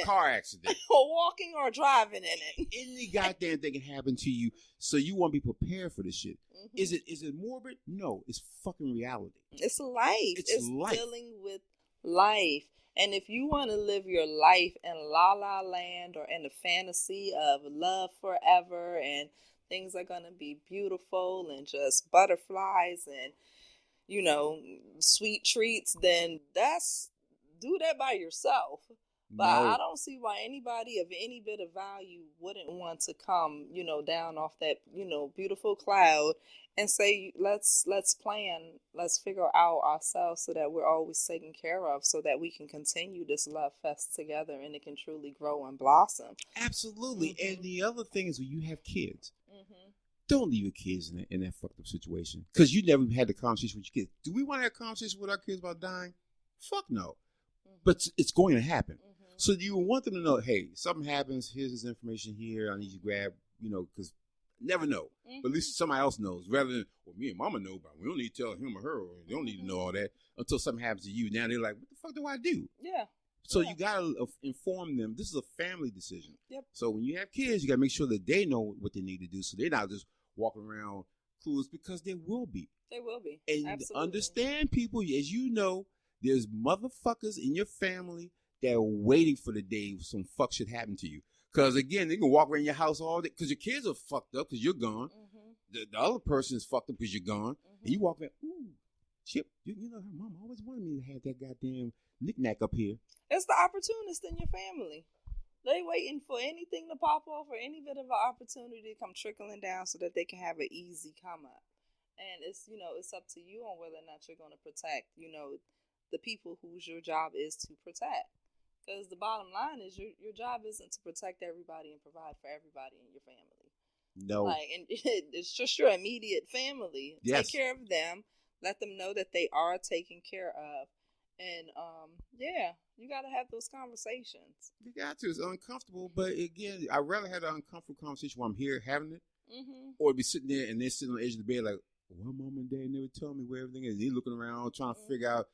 Car accident. Or walking or driving in it. Any goddamn thing can happen to you, so you want to be prepared for this shit. Is it morbid? No, it's fucking reality. It's life. It's life. Dealing with life. And if you want to live your life in La La Land or in the fantasy of love forever and things are going to be beautiful and just butterflies and, you know, sweet treats, then do that by yourself. But I don't see why anybody of any bit of value wouldn't want to come, you know, down off that, you know, beautiful cloud and say, let's plan, let's figure out ourselves so that we're always taken care of so that we can continue this love fest together and it can truly grow and blossom. Absolutely. And the other thing is when you have kids, don't leave your kids in that fucked up situation. Because you never had the conversation with your kids. Do we want to have a conversation with our kids about dying? Fuck no. But it's going to happen. So you want them to know, hey, something happens, here's this information here, I need you to grab, because never know. But at least somebody else knows, rather than, well, me and mama know, but we don't need to tell him or her, or they don't need to know all that until something happens to you. Now they're like, what the fuck do I do? Yeah. So you got to inform them. This is a family decision. Yep. So when you have kids, you got to make sure that they know what they need to do, so they're not just walking around clueless, because they will be. They will be. And absolutely. Understand, people, as you know, there's motherfuckers in your family that are waiting for the day some fuck shit happen to you. Because, again, they can walk around your house all day because your kids are fucked up because you're gone. The other person is fucked up because you're gone. And you walk around, ooh, Chip, you know, her mom always wanted me to have that goddamn knick-knack up here. It's the opportunist in your family. They waiting for anything to pop off or any bit of an opportunity to come trickling down so that they can have an easy come up. And it's, it's up to you on whether or not you're going to protect, the people whose your job is to protect. Because the bottom line is your job isn't to protect everybody and provide for everybody in your family. No. And it's just your immediate family. Yes. Take care of them. Let them know that they are taken care of. And, you got to have those conversations. You got to. It's uncomfortable. But, again, I'd rather have an uncomfortable conversation while I'm here having it. Or be sitting there and they're sitting on the edge of the bed like, well, mom and dad never told me where everything is. They're looking around trying to figure out.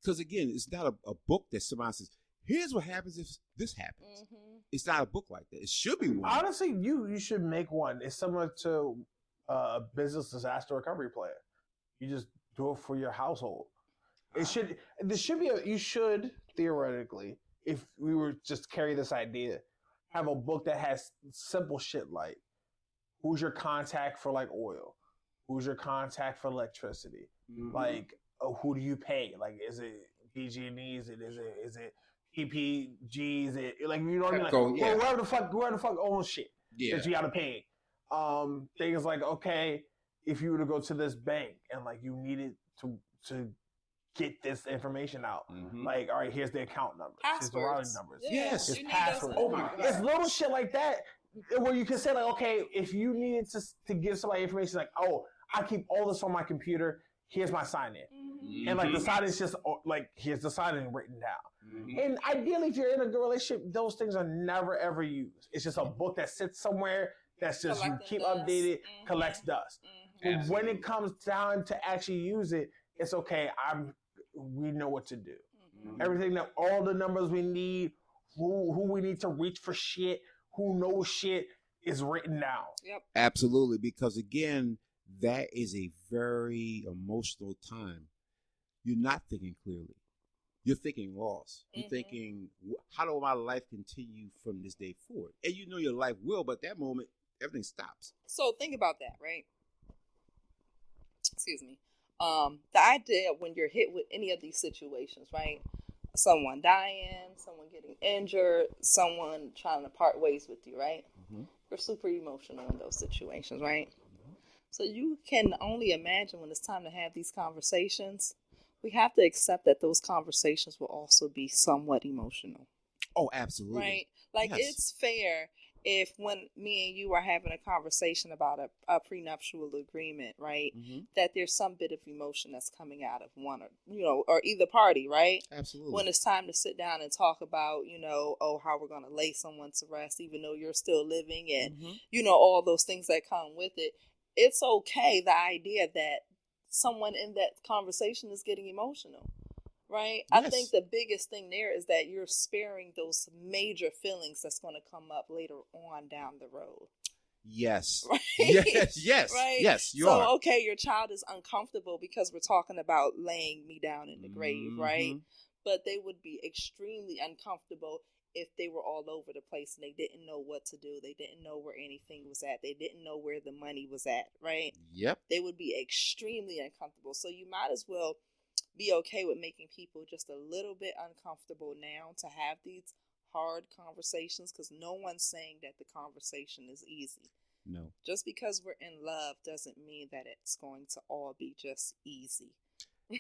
Because, again, it's not a book that somebody says, here's what happens if this happens. It's not a book like that. It should be one. Honestly, you should make one. It's similar to a business disaster recovery plan. You just do it for your household. You should theoretically, if we were just carry this idea, have a book that has simple shit like, who's your contact for like oil? Who's your contact for electricity? Like, who do you pay? Like, is it PG&Es? Is it PPGs? Is it, like, you know what I mean? Like, whoever the fuck owns shit that you got to pay. Things like, okay, if you were to go to this bank and like you needed to get this information out, like, all right, here's the account number, here's the routing numbers, yes, it's password. Oh my God, it's little shit like that where you can say like, okay, if you needed to give somebody information, like, oh, I keep all this on my computer. Here's my sign in. And like the sign is just like, here's the sign in written down. And ideally, if you're in a good relationship, those things are never ever used. It's just a book that sits somewhere that's just you keep updated, collects dust. And when it comes down to actually use it, it's okay. We know what to do. Everything that all the numbers we need, who we need to reach for shit, who knows shit is written down. Yep. Absolutely, because again, that is a very emotional time. You're not thinking clearly. You're thinking loss. You're thinking, how do my life continue from this day forward? And you know your life will, but at that moment, everything stops. So think about that, right? Excuse me. The idea when you're hit with any of these situations, right? Someone dying, someone getting injured, someone trying to part ways with you, right? You're super emotional in those situations, right? So you can only imagine when it's time to have these conversations, we have to accept that those conversations will also be somewhat emotional. Oh, absolutely. Right? Like, it's fair if when me and you are having a conversation about a prenuptial agreement, right, that there's some bit of emotion that's coming out of one or either party, right? Absolutely. When it's time to sit down and talk about, how we're going to lay someone to rest, even though you're still living and, all those things that come with it. It's okay, the idea that someone in that conversation is getting emotional, right? Yes. I think the biggest thing there is that you're sparing those major feelings that's going to come up later on down the road. Yes. Right? Yes. Right? Yes, you are. So, okay, your child is uncomfortable because we're talking about laying me down in the grave, right? But they would be extremely uncomfortable if they were all over the place and they didn't know what to do. They didn't know where anything was at. They didn't know where the money was at, right? Yep. They would be extremely uncomfortable. So you might as well be okay with making people just a little bit uncomfortable now to have these hard conversations, because no one's saying that the conversation is easy. No. Just because we're in love doesn't mean that it's going to all be just easy.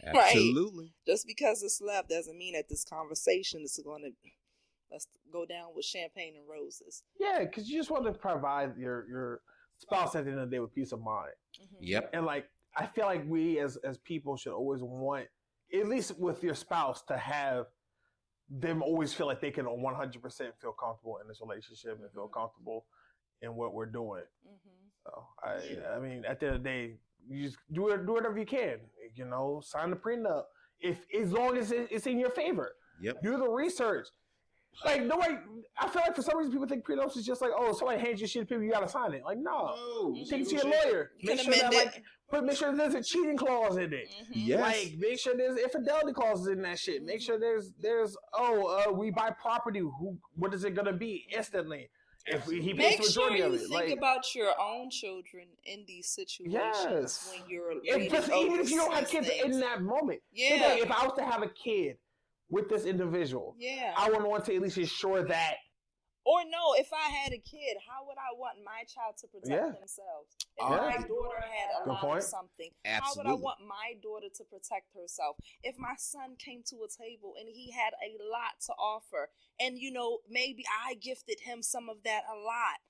Absolutely. Right? Just because it's love doesn't mean that this conversation is going to let's go down with champagne and roses. Yeah, because you just want to provide your spouse at the end of the day with peace of mind. Yep. And like, I feel like we as people should always want, at least with your spouse, to have them always feel like they can 100% feel comfortable in this relationship and feel comfortable in what we're doing. So I mean, at the end of the day, you just do whatever you can. You know, sign the prenup as long as it's in your favor. Yep. Do the research. Like nobody, I feel like for some reason people think prenups is just like, oh, somebody hands you shit to people, you gotta sign it. Like no, take it to your lawyer. Make sure that make sure there's a cheating clause in it. Yes. Like make sure there's infidelity clauses in that shit. Make sure there's we buy property. What is it gonna be instantly? If he pays the majority of it. Think about your own children in these situations when you're even if you don't have kids in that moment. Yeah. If I was to have a kid with this individual, I would want to at least ensure that. Or no, if I had a kid, how would I want my child to protect themselves? If my daughter had a lot of something, how would I want my daughter to protect herself? If my son came to a table and he had a lot to offer, and maybe I gifted him some of that a lot,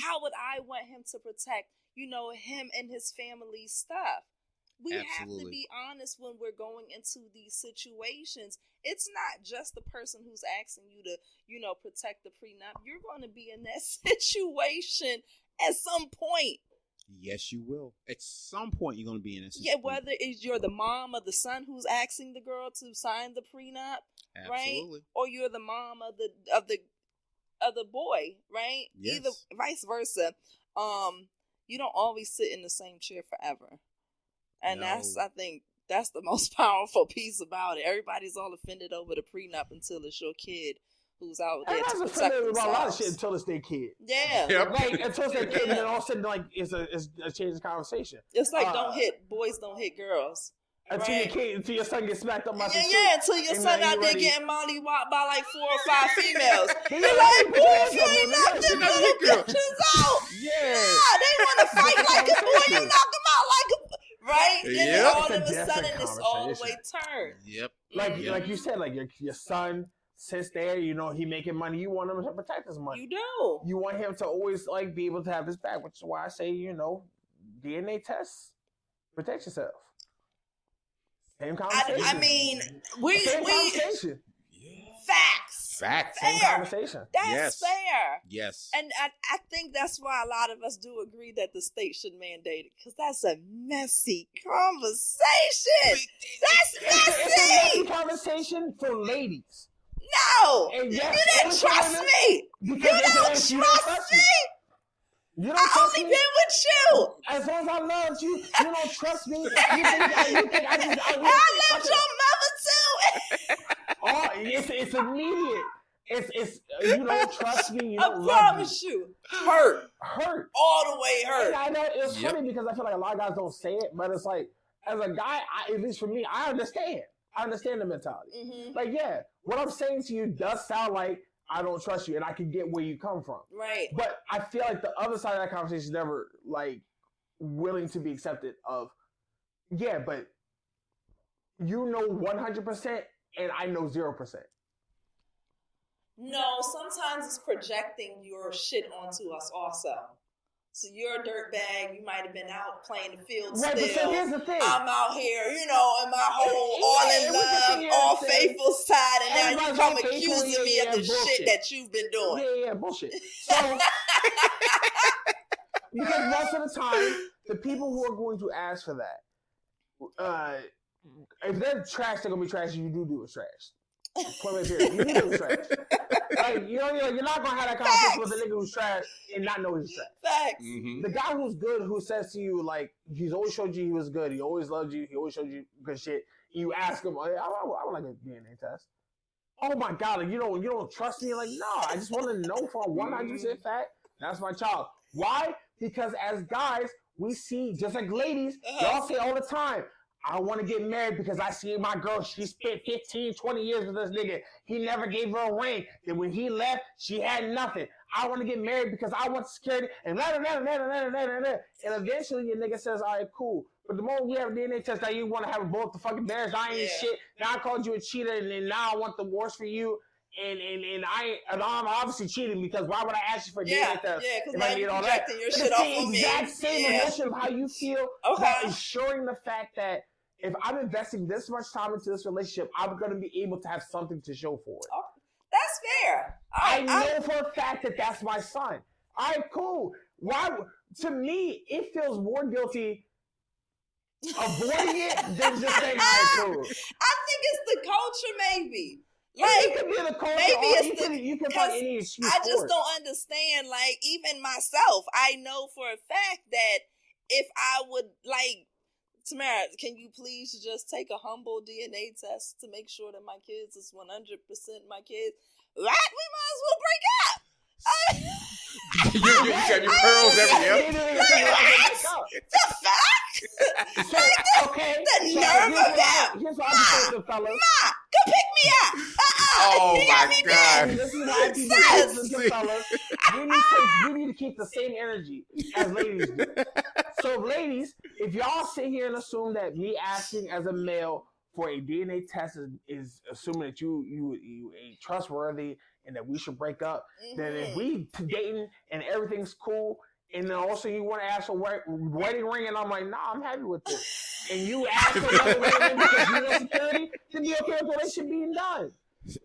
how would I want him to protect, him and his family's stuff? We have to be honest when we're going into these situations. It's not just the person who's asking you to, protect the prenup. You're going to be in that situation at some point. Yes, you will. At some point, you're going to be in that situation. Yeah, whether you're the mom of the son who's asking the girl to sign the prenup, right? Or you're the mom of the boy, right? Yes. Either vice versa. You don't always sit in the same chair forever. And I think that's the most powerful piece about it. Everybody's all offended over the prenup until it's your kid who's out there to protect themselves. Offended about a lot of shit until it's their kid. Yeah. Like, until it's their kid, and then all of a sudden, like, it's a change of conversation. It's like boys don't hit girls. Until your son gets smacked up by some shit. Until your son out there getting mollywopped by like 4 or 5 females. You're like, boy, you ain't knocked them little bitches out. Yeah. They want to fight like a boy. You knock them out like a... Right? Then all of a sudden it's all the way turned. Yep. Like you said, like your son sits there, he making money. You want him to protect his money. You do. You want him to always like be able to have his back, which is why I say, DNA tests, protect yourself. Same conversation. I mean, Same conversation. Facts. Same conversation. That's fair. Yes. And I think that's why a lot of us do agree that the state should mandate it, because that's a messy conversation. That's messy. It's a messy conversation for ladies. No. And yes, you didn't trust me. You don't trust me. You don't I trust only me. been with you. As long as I loved you, you don't trust me. You think I just... I loved your mother too. Oh, it's immediate. It's you don't trust me. You don't love me. I promise you, hurt, all the way hurt. And I know it's funny because I feel like a lot of guys don't say it, but it's like as a guy, at least for me, I understand. I understand the mentality. Mm-hmm. Like, yeah, what I'm saying to you does sound like I don't trust you, and I can get where you come from. Right. But I feel like the other side of that conversation is never like willing to be accepted. Of but 100%. And I know 0%. No, sometimes it's projecting your shit onto us also. So you're a dirtbag. You might have been out playing the field still. But so here's the thing. I'm out here, in my whole all in love, all faithful side, and now you come accusing me of the shit that you've been doing. Yeah, bullshit. So, because most of the time, the people who are going to ask for that, if they're trash, they're gonna be trash. You do is trash. Point right here. You do is trash. Like you're not gonna have that conversation with a nigga who's trash and not know he's trash. Facts. Mm-hmm. The guy who's good, who says to you like he's always showed you he was good, he always loved you, he always showed you good shit. You ask him, I would like a DNA test. Oh my god, like you don't trust me? Like no, I just want to know for a 100% fact that's my child. Why? Because as guys, we see just like ladies, y'all say all the time. I want to get married because I see my girl, she spent 15, 20 years with this nigga. He never gave her a ring. Then when he left, she had nothing. I want to get married because I want security. And and eventually your nigga says, all right, cool. But the moment we have a DNA test, now you want to have both the fucking marriage. I ain't shit. Now I called you a cheater and then now I want the worst for you. and I'm obviously cheating because why would I ask you for a DNA test because if now I need you're all that? projecting your shit off on me. Exact same emotion of how you feel about ensuring the fact that if I'm investing this much time into this relationship, I'm going to be able to have something to show for it. Oh, that's fair. I know for a fact that that's my son. All right, cool. Why? To me, it feels more guilty avoiding it than just saying, all right, cool. I think it's the culture, maybe. Like, it could be the culture. Maybe it's you can find any excuse I just for it. don't understand. Like, even myself, I know for a fact that if I would, like, Tamara, can you please just take a humble DNA test to make sure that my kids is 100% my kids? Right? We might as well break up. you got your pearls every day. The fact? The nerve of that. Here's what I'm saying, fellas. Ma, go pick me up. Oh my God. This is why people listen, fellas. We need to keep the same energy as ladies do. So, ladies, if y'all sit here and assume that me asking as a male for a DNA test is assuming that you ain't trustworthy and that we should break up, then if we dating and everything's cool, and then also you want to ask for wedding ring, and I'm like, nah, I'm happy with this. And you ask for another wedding ring because you want security, then be okay with the relationship being done. So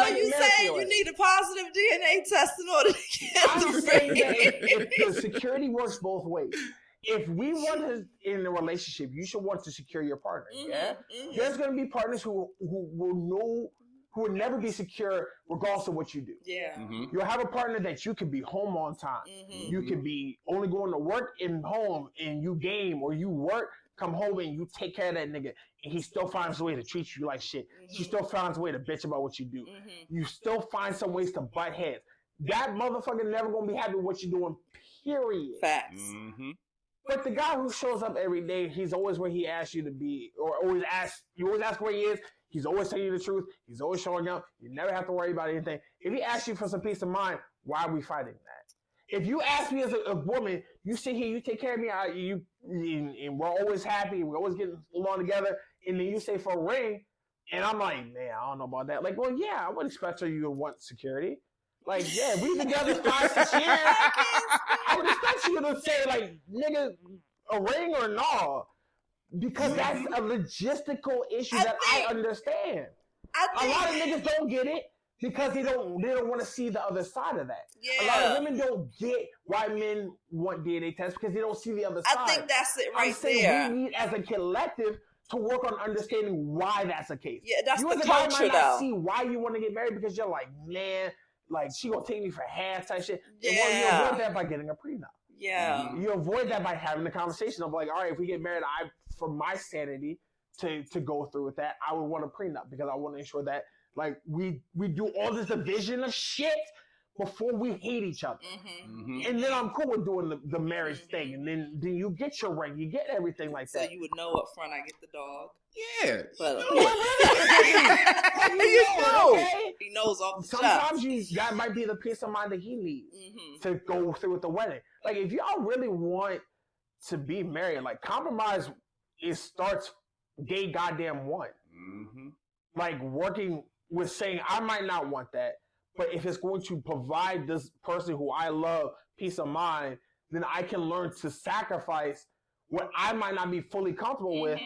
you saying you need a positive DNA test in order to get the ring? If the security works both ways. If we want to in a relationship, you should want to secure your partner. There's going to be partners who will never be secure regardless of what you do. You'll have a partner that you can be home on time. You can be only going to work and home, and you game or you work, come home and you take care of that nigga, and he still finds a way to treat you like shit. She still finds a way to bitch about what you do. You still find some ways to butt heads. That motherfucker never gonna be happy with what you're doing, period. Facts. But the guy who shows up every day, he's always where he asks you to be, or you always ask where he is. He's always telling you the truth. He's always showing up. You never have to worry about anything. If he asks you for some peace of mind, why are we fighting that? If you ask me as a woman, you sit here, you take care of me, and we're always happy, we're always getting along together, and then you say for a ring, and I'm like, man, I don't know about that. Like, well, yeah, I would expect you to want security. Like, yeah, we've been together 5-6 years. I would expect you to say, like, nigga, a ring or no. Because that's a logistical issue I understand. A lot of niggas don't get it because they don't want to see the other side of that. A lot of women don't get why men want DNA tests because they don't see the other side. I think that's it right there. We need as a collective to work on understanding why that's the case. Yeah, that's the culture, might not see why you want to get married because you're like, man, like she gonna take me for half type shit. Yeah. Well, you avoid that by getting a prenup. Yeah. You avoid that by having the conversation of like, all right, if we get married, for my sanity to go through with that, I would want a prenup because I want to ensure that like we do all this division of shit before we hate each other. And then I'm cool with doing the marriage thing, and then you get your ring, you get everything like that. So you would know up front I get the dog. Yeah. But you know. Okay? He knows off the Sometimes that might be the peace of mind that he needs to go through with the wedding. Like if y'all really want to be married, like compromise, it starts day goddamn one. Like working with saying I might not want that, but if it's going to provide this person who I love peace of mind, then I can learn to sacrifice what I might not be fully comfortable with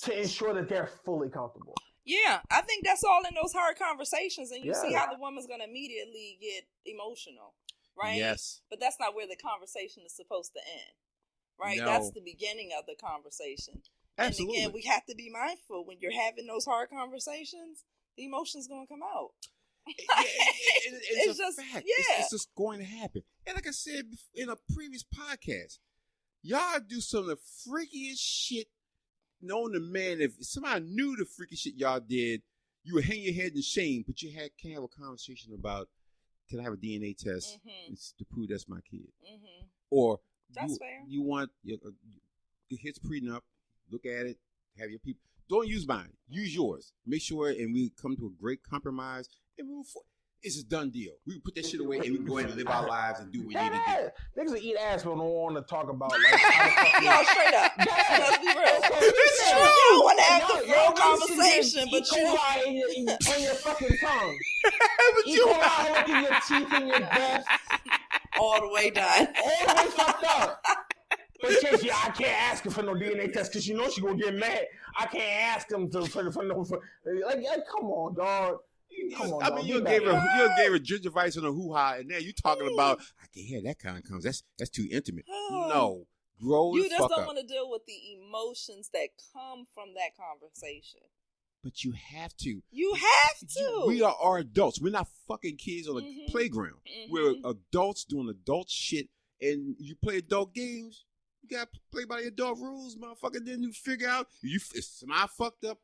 to ensure that they're fully comfortable. Yeah, I think that's all in those hard conversations, and you see how the woman's going to immediately get emotional, right? Yes. But that's not where the conversation is supposed to end, right? No. That's the beginning of the conversation. Absolutely. And again, we have to be mindful when you're having those hard conversations, the emotion's going to come out. It's just a fact. It's just going to happen. And like I said in a previous podcast, y'all do some of the freakiest shit known to man. If somebody knew the freaky shit y'all did, you would hang your head in shame, but you can't have a conversation about, can I have a DNA test to prove that's my kid? Or that's fair. You want his prenup, look at it, have your people. Don't use mine. Use yours. Make sure, and we come to a great compromise and move forward. It's a done deal. We can put that shit away and we can go ahead and live our lives and do what we need to do. Niggas will eat ass but don't want to talk about like how the No, straight up. Let's be real. It's true. You don't want to have the full conversation, but you on your fucking tongue. But You pull out in your teeth and your breath. all the way done. All the way fucked up. But Chase, I can't ask her for no DNA test because you know she gonna get mad. I can't ask him for no. Like, come on, dog. Come on, I mean, you gave her gingivitis and a hoo-ha, and now you talking about I can't hear that kind of comes. That's too intimate. No, grow the fuck up. You just don't want to deal with the emotions that come from that conversation. But you have to. You have to. We are adults. We're not fucking kids on the playground. We're adults doing adult shit, and you play adult games. You gotta play by the adult rules, motherfucker. Then you figure out if somebody fucked up,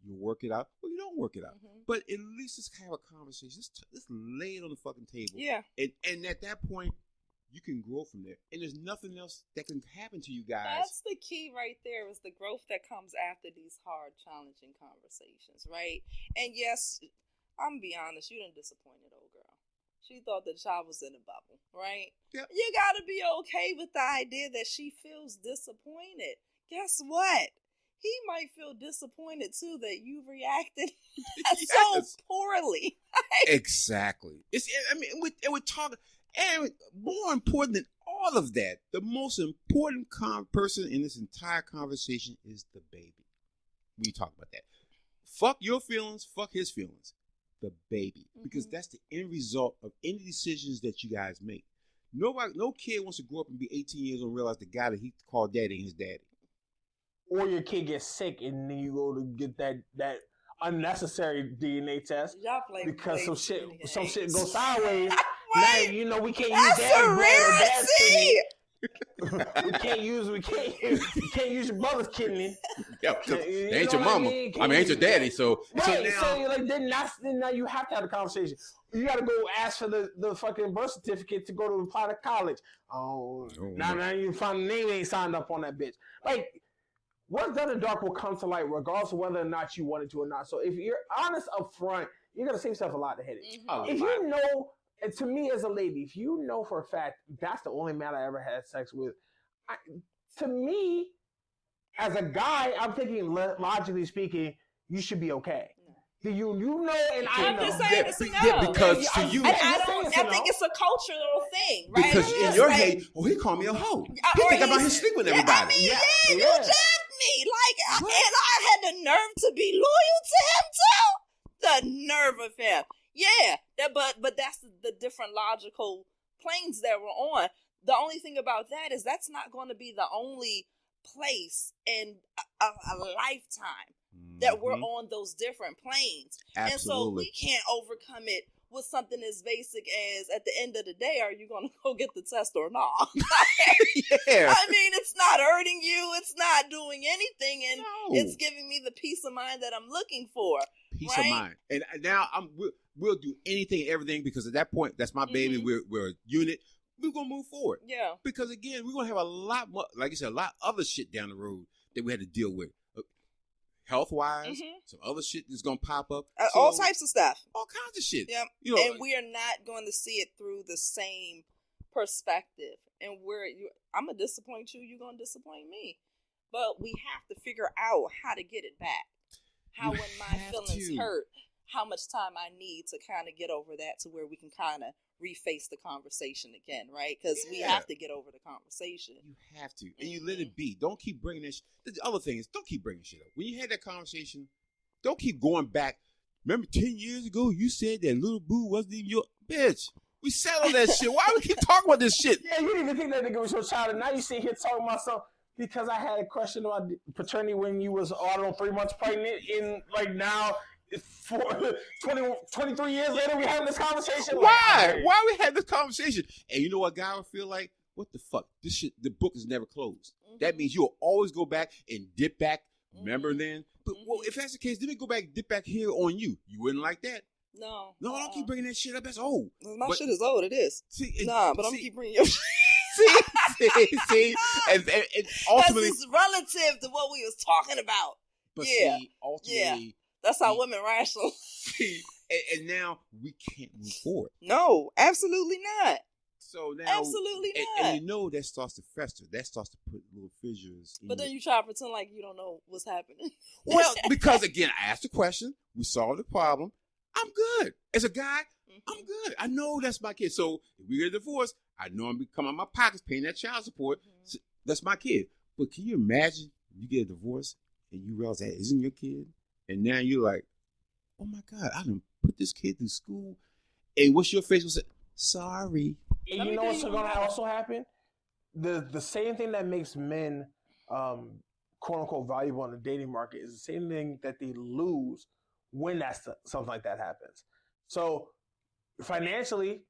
you work it out, or you don't work it out. But at least let's have a conversation. Let's lay it on the fucking table. Yeah. And at that point, you can grow from there. And there's nothing else that can happen to you guys. That's the key right there, is the growth that comes after these hard, challenging conversations, right? And yes, I'm gonna be honest, you done disappointed old girl. She thought the child was in a bubble, right? Yep. You gotta be okay with the idea that she feels disappointed. Guess what? He might feel disappointed too that you reacted so poorly. Exactly. We're talking, and more important than all of that, the most important person in this entire conversation is the baby. We talk about that. Fuck your feelings, fuck his feelings. The baby. Because that's the end result of any decisions that you guys make. No kid wants to grow up and be 18 years old and realize the guy that he called daddy ain't his daddy. Or your kid gets sick and then you go to get that unnecessary DNA test because some shit goes sideways. Now you know we can't use that. We can't use your brother's kidney. Yeah, they ain't your mama. I mean, ain't your daddy. So now you have to have a conversation. You got to go ask for the fucking birth certificate to go to apply to college. Now you find the name ain't signed up on that bitch. Like, what's done in the dark will come to light regardless of whether or not you wanted to or not. So if you're honest up front, you're going to save yourself a lot of headache. If you know, and to me as a lady, if you know for a fact that's the only man I ever had sex with, to me, as a guy, I'm thinking, logically speaking, you should be okay. Do you know, and I know. Just saying it's a no. Because to you, I think it's a cultural thing, right? Because in your head, he called me a hoe. He think about his sleep with everybody. I mean, you jabbed me, and I had the nerve to be loyal to him too. The nerve of him. Yeah, but that's the different logical planes that we're on. The only thing about that is that's not going to be the only place in a lifetime that we're on those different planes. Absolutely. And so we can't overcome it with something as basic as, at the end of the day, are you going to go get the test or not? Yeah. I mean, it's not hurting you. It's not doing anything. And it's giving me the peace of mind that I'm looking for. Peace of mind. And now we'll do anything and everything because at that point, that's my baby. We're a unit. We're going to move forward. Yeah. Because again, we're going to have a lot more, like you said, a lot of other shit down the road that we had to deal with. Health-wise, some other shit that's going to pop up. All types of stuff. All kinds of shit. Yep. You know, and we are not going to see it through the same perspective. And I'm going to disappoint you, you're going to disappoint me. But we have to figure out how to get it back. How when my feelings hurt, how much time I need to kind of get over that to where we can kind of reface the conversation again, right? Because we have to get over the conversation. You have to. And you let it be. Don't keep bringing this. The other thing is, don't keep bringing shit up. When you had that conversation, don't keep going back. Remember 10 years ago, you said that little boo wasn't even your bitch. We settled that shit. Why we keep talking about this shit? Yeah, you didn't even think that nigga was your child. And now you sit here talking about something because I had a question about paternity when you was, I don't know, 3 months pregnant. In like now, 23 years later, we having this conversation. Why? Why we had this conversation? And you know what guy would feel like? What the fuck? This shit, the book is never closed. That means you'll always go back and dip back. Remember then? But well, if that's the case, then we go back, dip back here on you. You wouldn't like that. No. No, don't keep bringing that shit up. That's old. My shit is old. It is. But I'm gonna keep bringing your shit. see, and ultimately, that's relative to what we was talking about. But see, ultimately. Yeah. That's how women rational. See, And now we can't move forward. No, absolutely not. So now, absolutely not. And you know that starts to fester. That starts to put little fissures. But then you try to pretend like you don't know what's happening. Well, because again, I asked the question. We solved the problem. I'm good. As a guy, I'm good. I know that's my kid. So if we get a divorce, I know I'm becoming my pockets paying that child support. So that's my kid. But can you imagine you get a divorce and you realize that isn't your kid? And now you're like, oh my God, I done put this kid through school. And what's your face? Was sorry. And you know what's going to also happen? The same thing that makes men, quote unquote, valuable in the dating market is the same thing that they lose when something like that happens. So financially,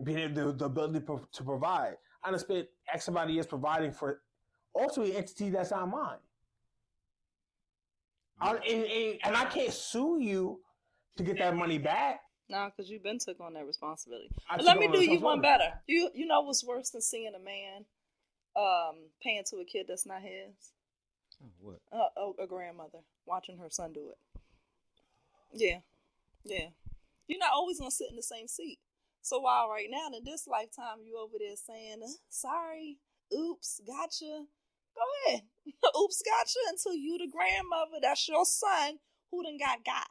being able the ability to provide. I done spent X amount of years providing for ultimately an entity that's not mine. And I can't sue you to get that money back. No, because you've been took on that responsibility. But let me do you one better. You know what's worse than seeing a man paying to a kid that's not his? What? A grandmother watching her son do it. Yeah. You're not always going to sit in the same seat. So while right now in this lifetime you over there saying, sorry, oops, gotcha, go ahead. Oops, gotcha, until you the grandmother, that's your son who done got.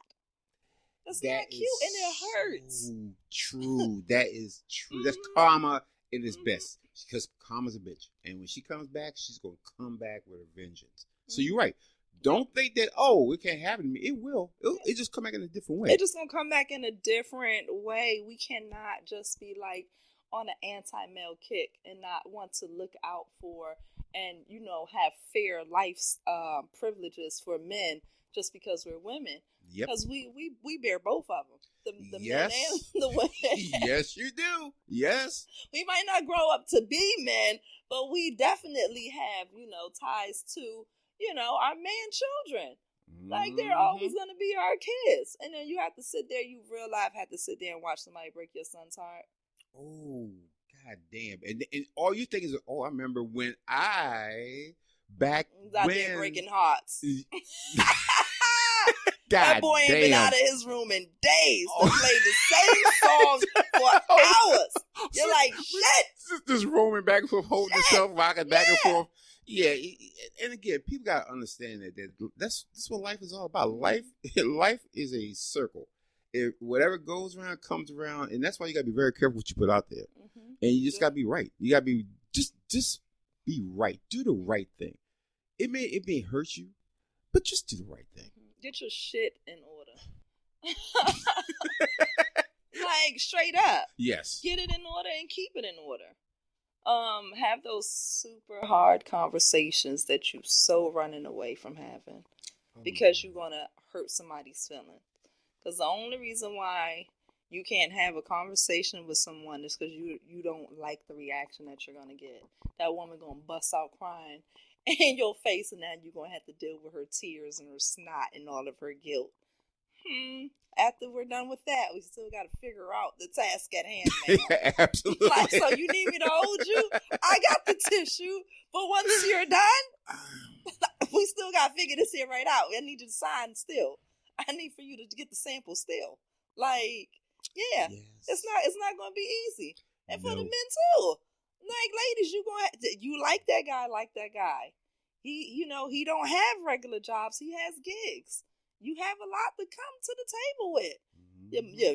That's not cute and it hurts. So true. That is true. That's karma in its best. Because karma's a bitch. And when she comes back, she's going to come back with a vengeance. So you're right. Don't think that, it can't happen to me. It will. It just come back in a different way. It's just going to come back in a different way. We cannot just be like on an anti-male kick and not want to look out for and, have fair life privileges for men just because we're women. Yep. Because we bear both of them. The yes. men and the women. Yes, you do. Yes. We might not grow up to be men, but we definitely have, ties to, our man children. Like, they're always going to be our kids. And then you have to sit there, you real life have to sit there and watch somebody break your son's heart. Oh, God damn. And all you think is, I remember when I out there breaking hearts. God that boy ain't damn. been out of his room in days to play the same songs for hours. You're like, shit. Just roaming back and forth, holding himself, rocking back and forth. Yeah, and again, people gotta understand that's what life is all about. Life is a circle. Whatever goes around comes around, and that's why you gotta be very careful what you put out there. And you just gotta be right. You gotta be just be right. Do the right thing. It may hurt you, but just do the right thing. Get your shit in order. Like, straight up. Yes. Get it in order and keep it in order. Have those super hard conversations that you so running away from having because you're gonna hurt somebody's feelings. Because the only reason why you can't have a conversation with someone is because you don't like the reaction that you're gonna get. That woman gonna bust out crying in your face, and now you're gonna have to deal with her tears and her snot and all of her guilt. After we're done with that, we still got to figure out the task at hand now. Absolutely. Like, so you need me to hold you? I got the tissue, but once you're done, we still got to figure this here right out. I need you to sign still. I need for you to get the sample still. Like, yeah, yes. It's not going to be easy. And for the men too. Like, ladies, you like that guy. He don't have regular jobs. He has gigs. You have a lot to come to the table with.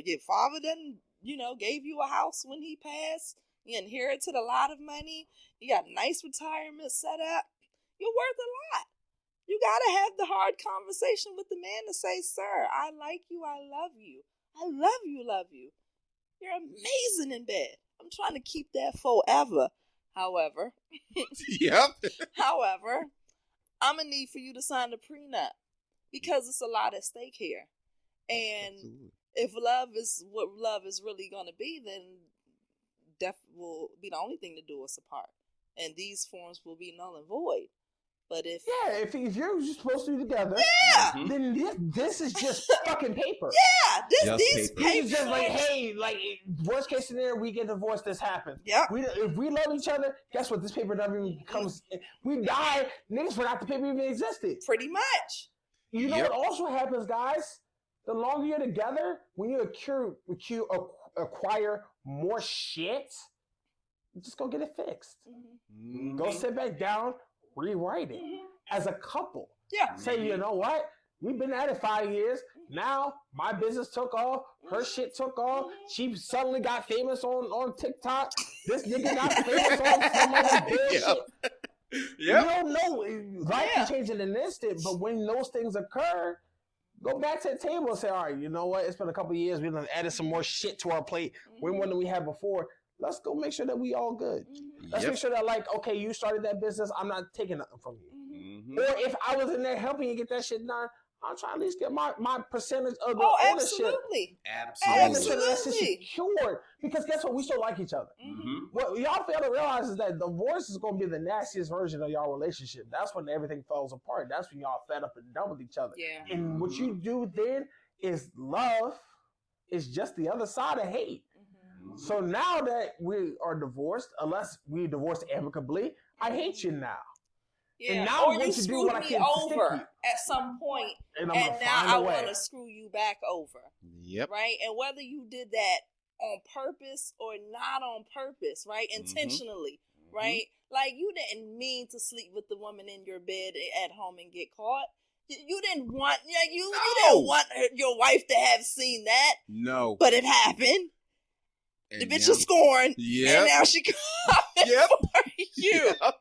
Your father done, gave you a house when he passed. You inherited a lot of money. You got a nice retirement set up. You're worth a lot. You got to have the hard conversation with the man to say, sir, I like you. I love you. I love you. You're amazing in bed. I'm trying to keep that forever. However, I'm going to need for you to sign the prenup. Because it's a lot at stake here. And if love is what love is really going to be, then death will be the only thing to do us apart. And these forms will be null and void. But if you're just supposed to be together, then this is just fucking paper. Yeah, these paper. It's just like, hey, like worst case scenario, we get divorced. This happens. Yeah. If we love each other, guess what? This paper never even comes. We die. Niggas forgot the paper even existed. Pretty much. You know what also happens, guys? the longer you're together, when you acquire more shit, just go get it fixed. Mm-hmm. Go sit back down, rewrite it as a couple. Yeah. Say, you know what? We've been at it 5 years. Now my business took off. Her shit took off. She suddenly got famous on TikTok. This nigga got famous on some other bullshit. You don't know. Life can change in an instant, but when those things occur, go back to the table and say, all right, you know what? It's been a couple of years. We've added some more shit to our plate. Way more than we had before. Let's go make sure that we all good. Let's make sure that, like, okay, you started that business. I'm not taking nothing from you. Or if I was in there helping you get that shit done, I'll try at least get my percentage of the ownership. Absolutely. I want to make sure that's secured. Because guess what? We still like each other. What y'all fail to realize is that divorce is going to be the nastiest version of y'all relationship. That's when everything falls apart. That's when y'all fed up and done with each other. Yeah. And what you do then is love is just the other side of hate. So now that we are divorced, unless we divorced amicably, I hate you now. Yeah. And now or I'm going you to do screwed what I me can over stick at some point, and now I want to screw you back over. Yep. Right? And whether you did that on purpose or not on purpose, right? Intentionally, right? Like, you didn't mean to sleep with the woman in your bed at home and get caught. You didn't want you didn't want your wife to have seen that. No. But it happened. And the bitch was scorned. Yeah. And now she coming for you. Yep.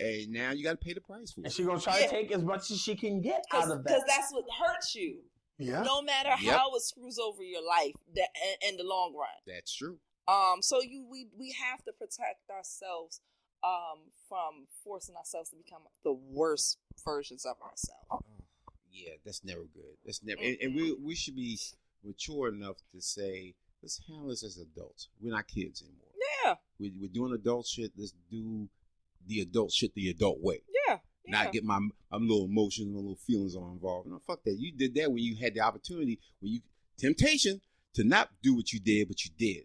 And now you got to pay the price for it. And she's going to try to take as much as she can get out of that. Because that's what hurts you. Yeah. No matter how it screws over your life in the long run. That's true. So we have to protect ourselves from forcing ourselves to become the worst versions of ourselves. Yeah, that's never good. That's never. And we should be mature enough to say, let's handle this as adults. We're not kids anymore. Yeah. We're doing adult shit. Let's do the adult shit the adult way. Yeah. Not get my little emotions, my little feelings all involved. No, fuck that. You did that when you had the opportunity, temptation to not do what you did, but you did.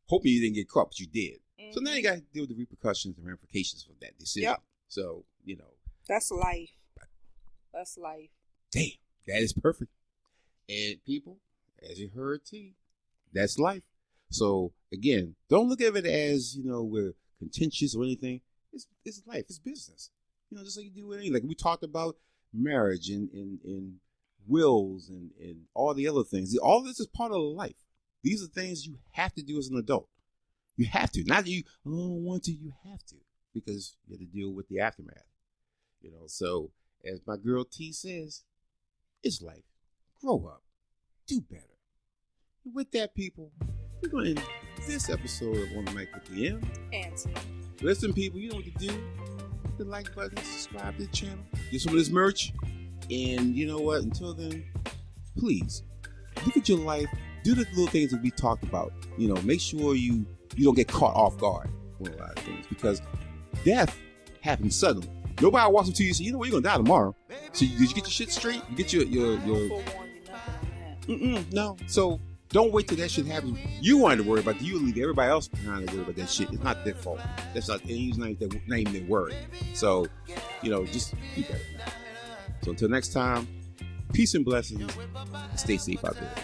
Hoping you didn't get caught, but you did. So now you got to deal with the repercussions and ramifications of that decision. Yep. So, that's life. That's life. Damn, that is perfect. And people, as you heard, T, that's life. So again, don't look at it as, we're contentious or anything. It's life. It's business. Just like you do with anything. Like we talked about marriage and wills and all the other things. All of this is part of life. These are things you have to do as an adult. You have to. Not that you don't want to, you have to. Because you have to deal with the aftermath. So as my girl T says, it's life. Grow up. Do better. And with that, people, we're going to end this episode of On the Mic with the M. Answer. Listen, people, you know what to do. Hit the like button, subscribe to the channel, get some of this merch. And you know what? Until then, please, look at your life. Do the little things that we talked about. Make sure you don't get caught off guard with a lot of things. Because death happens suddenly. Nobody walks up to you and says, you're going to die tomorrow. So did you get your shit straight? You get your no. So don't wait till that shit happens. You wanted to worry about it. You leave everybody else behind to worry about that shit. It's not their fault. That's not even their worry. So, just be better. So until next time, peace and blessings. Stay safe out there.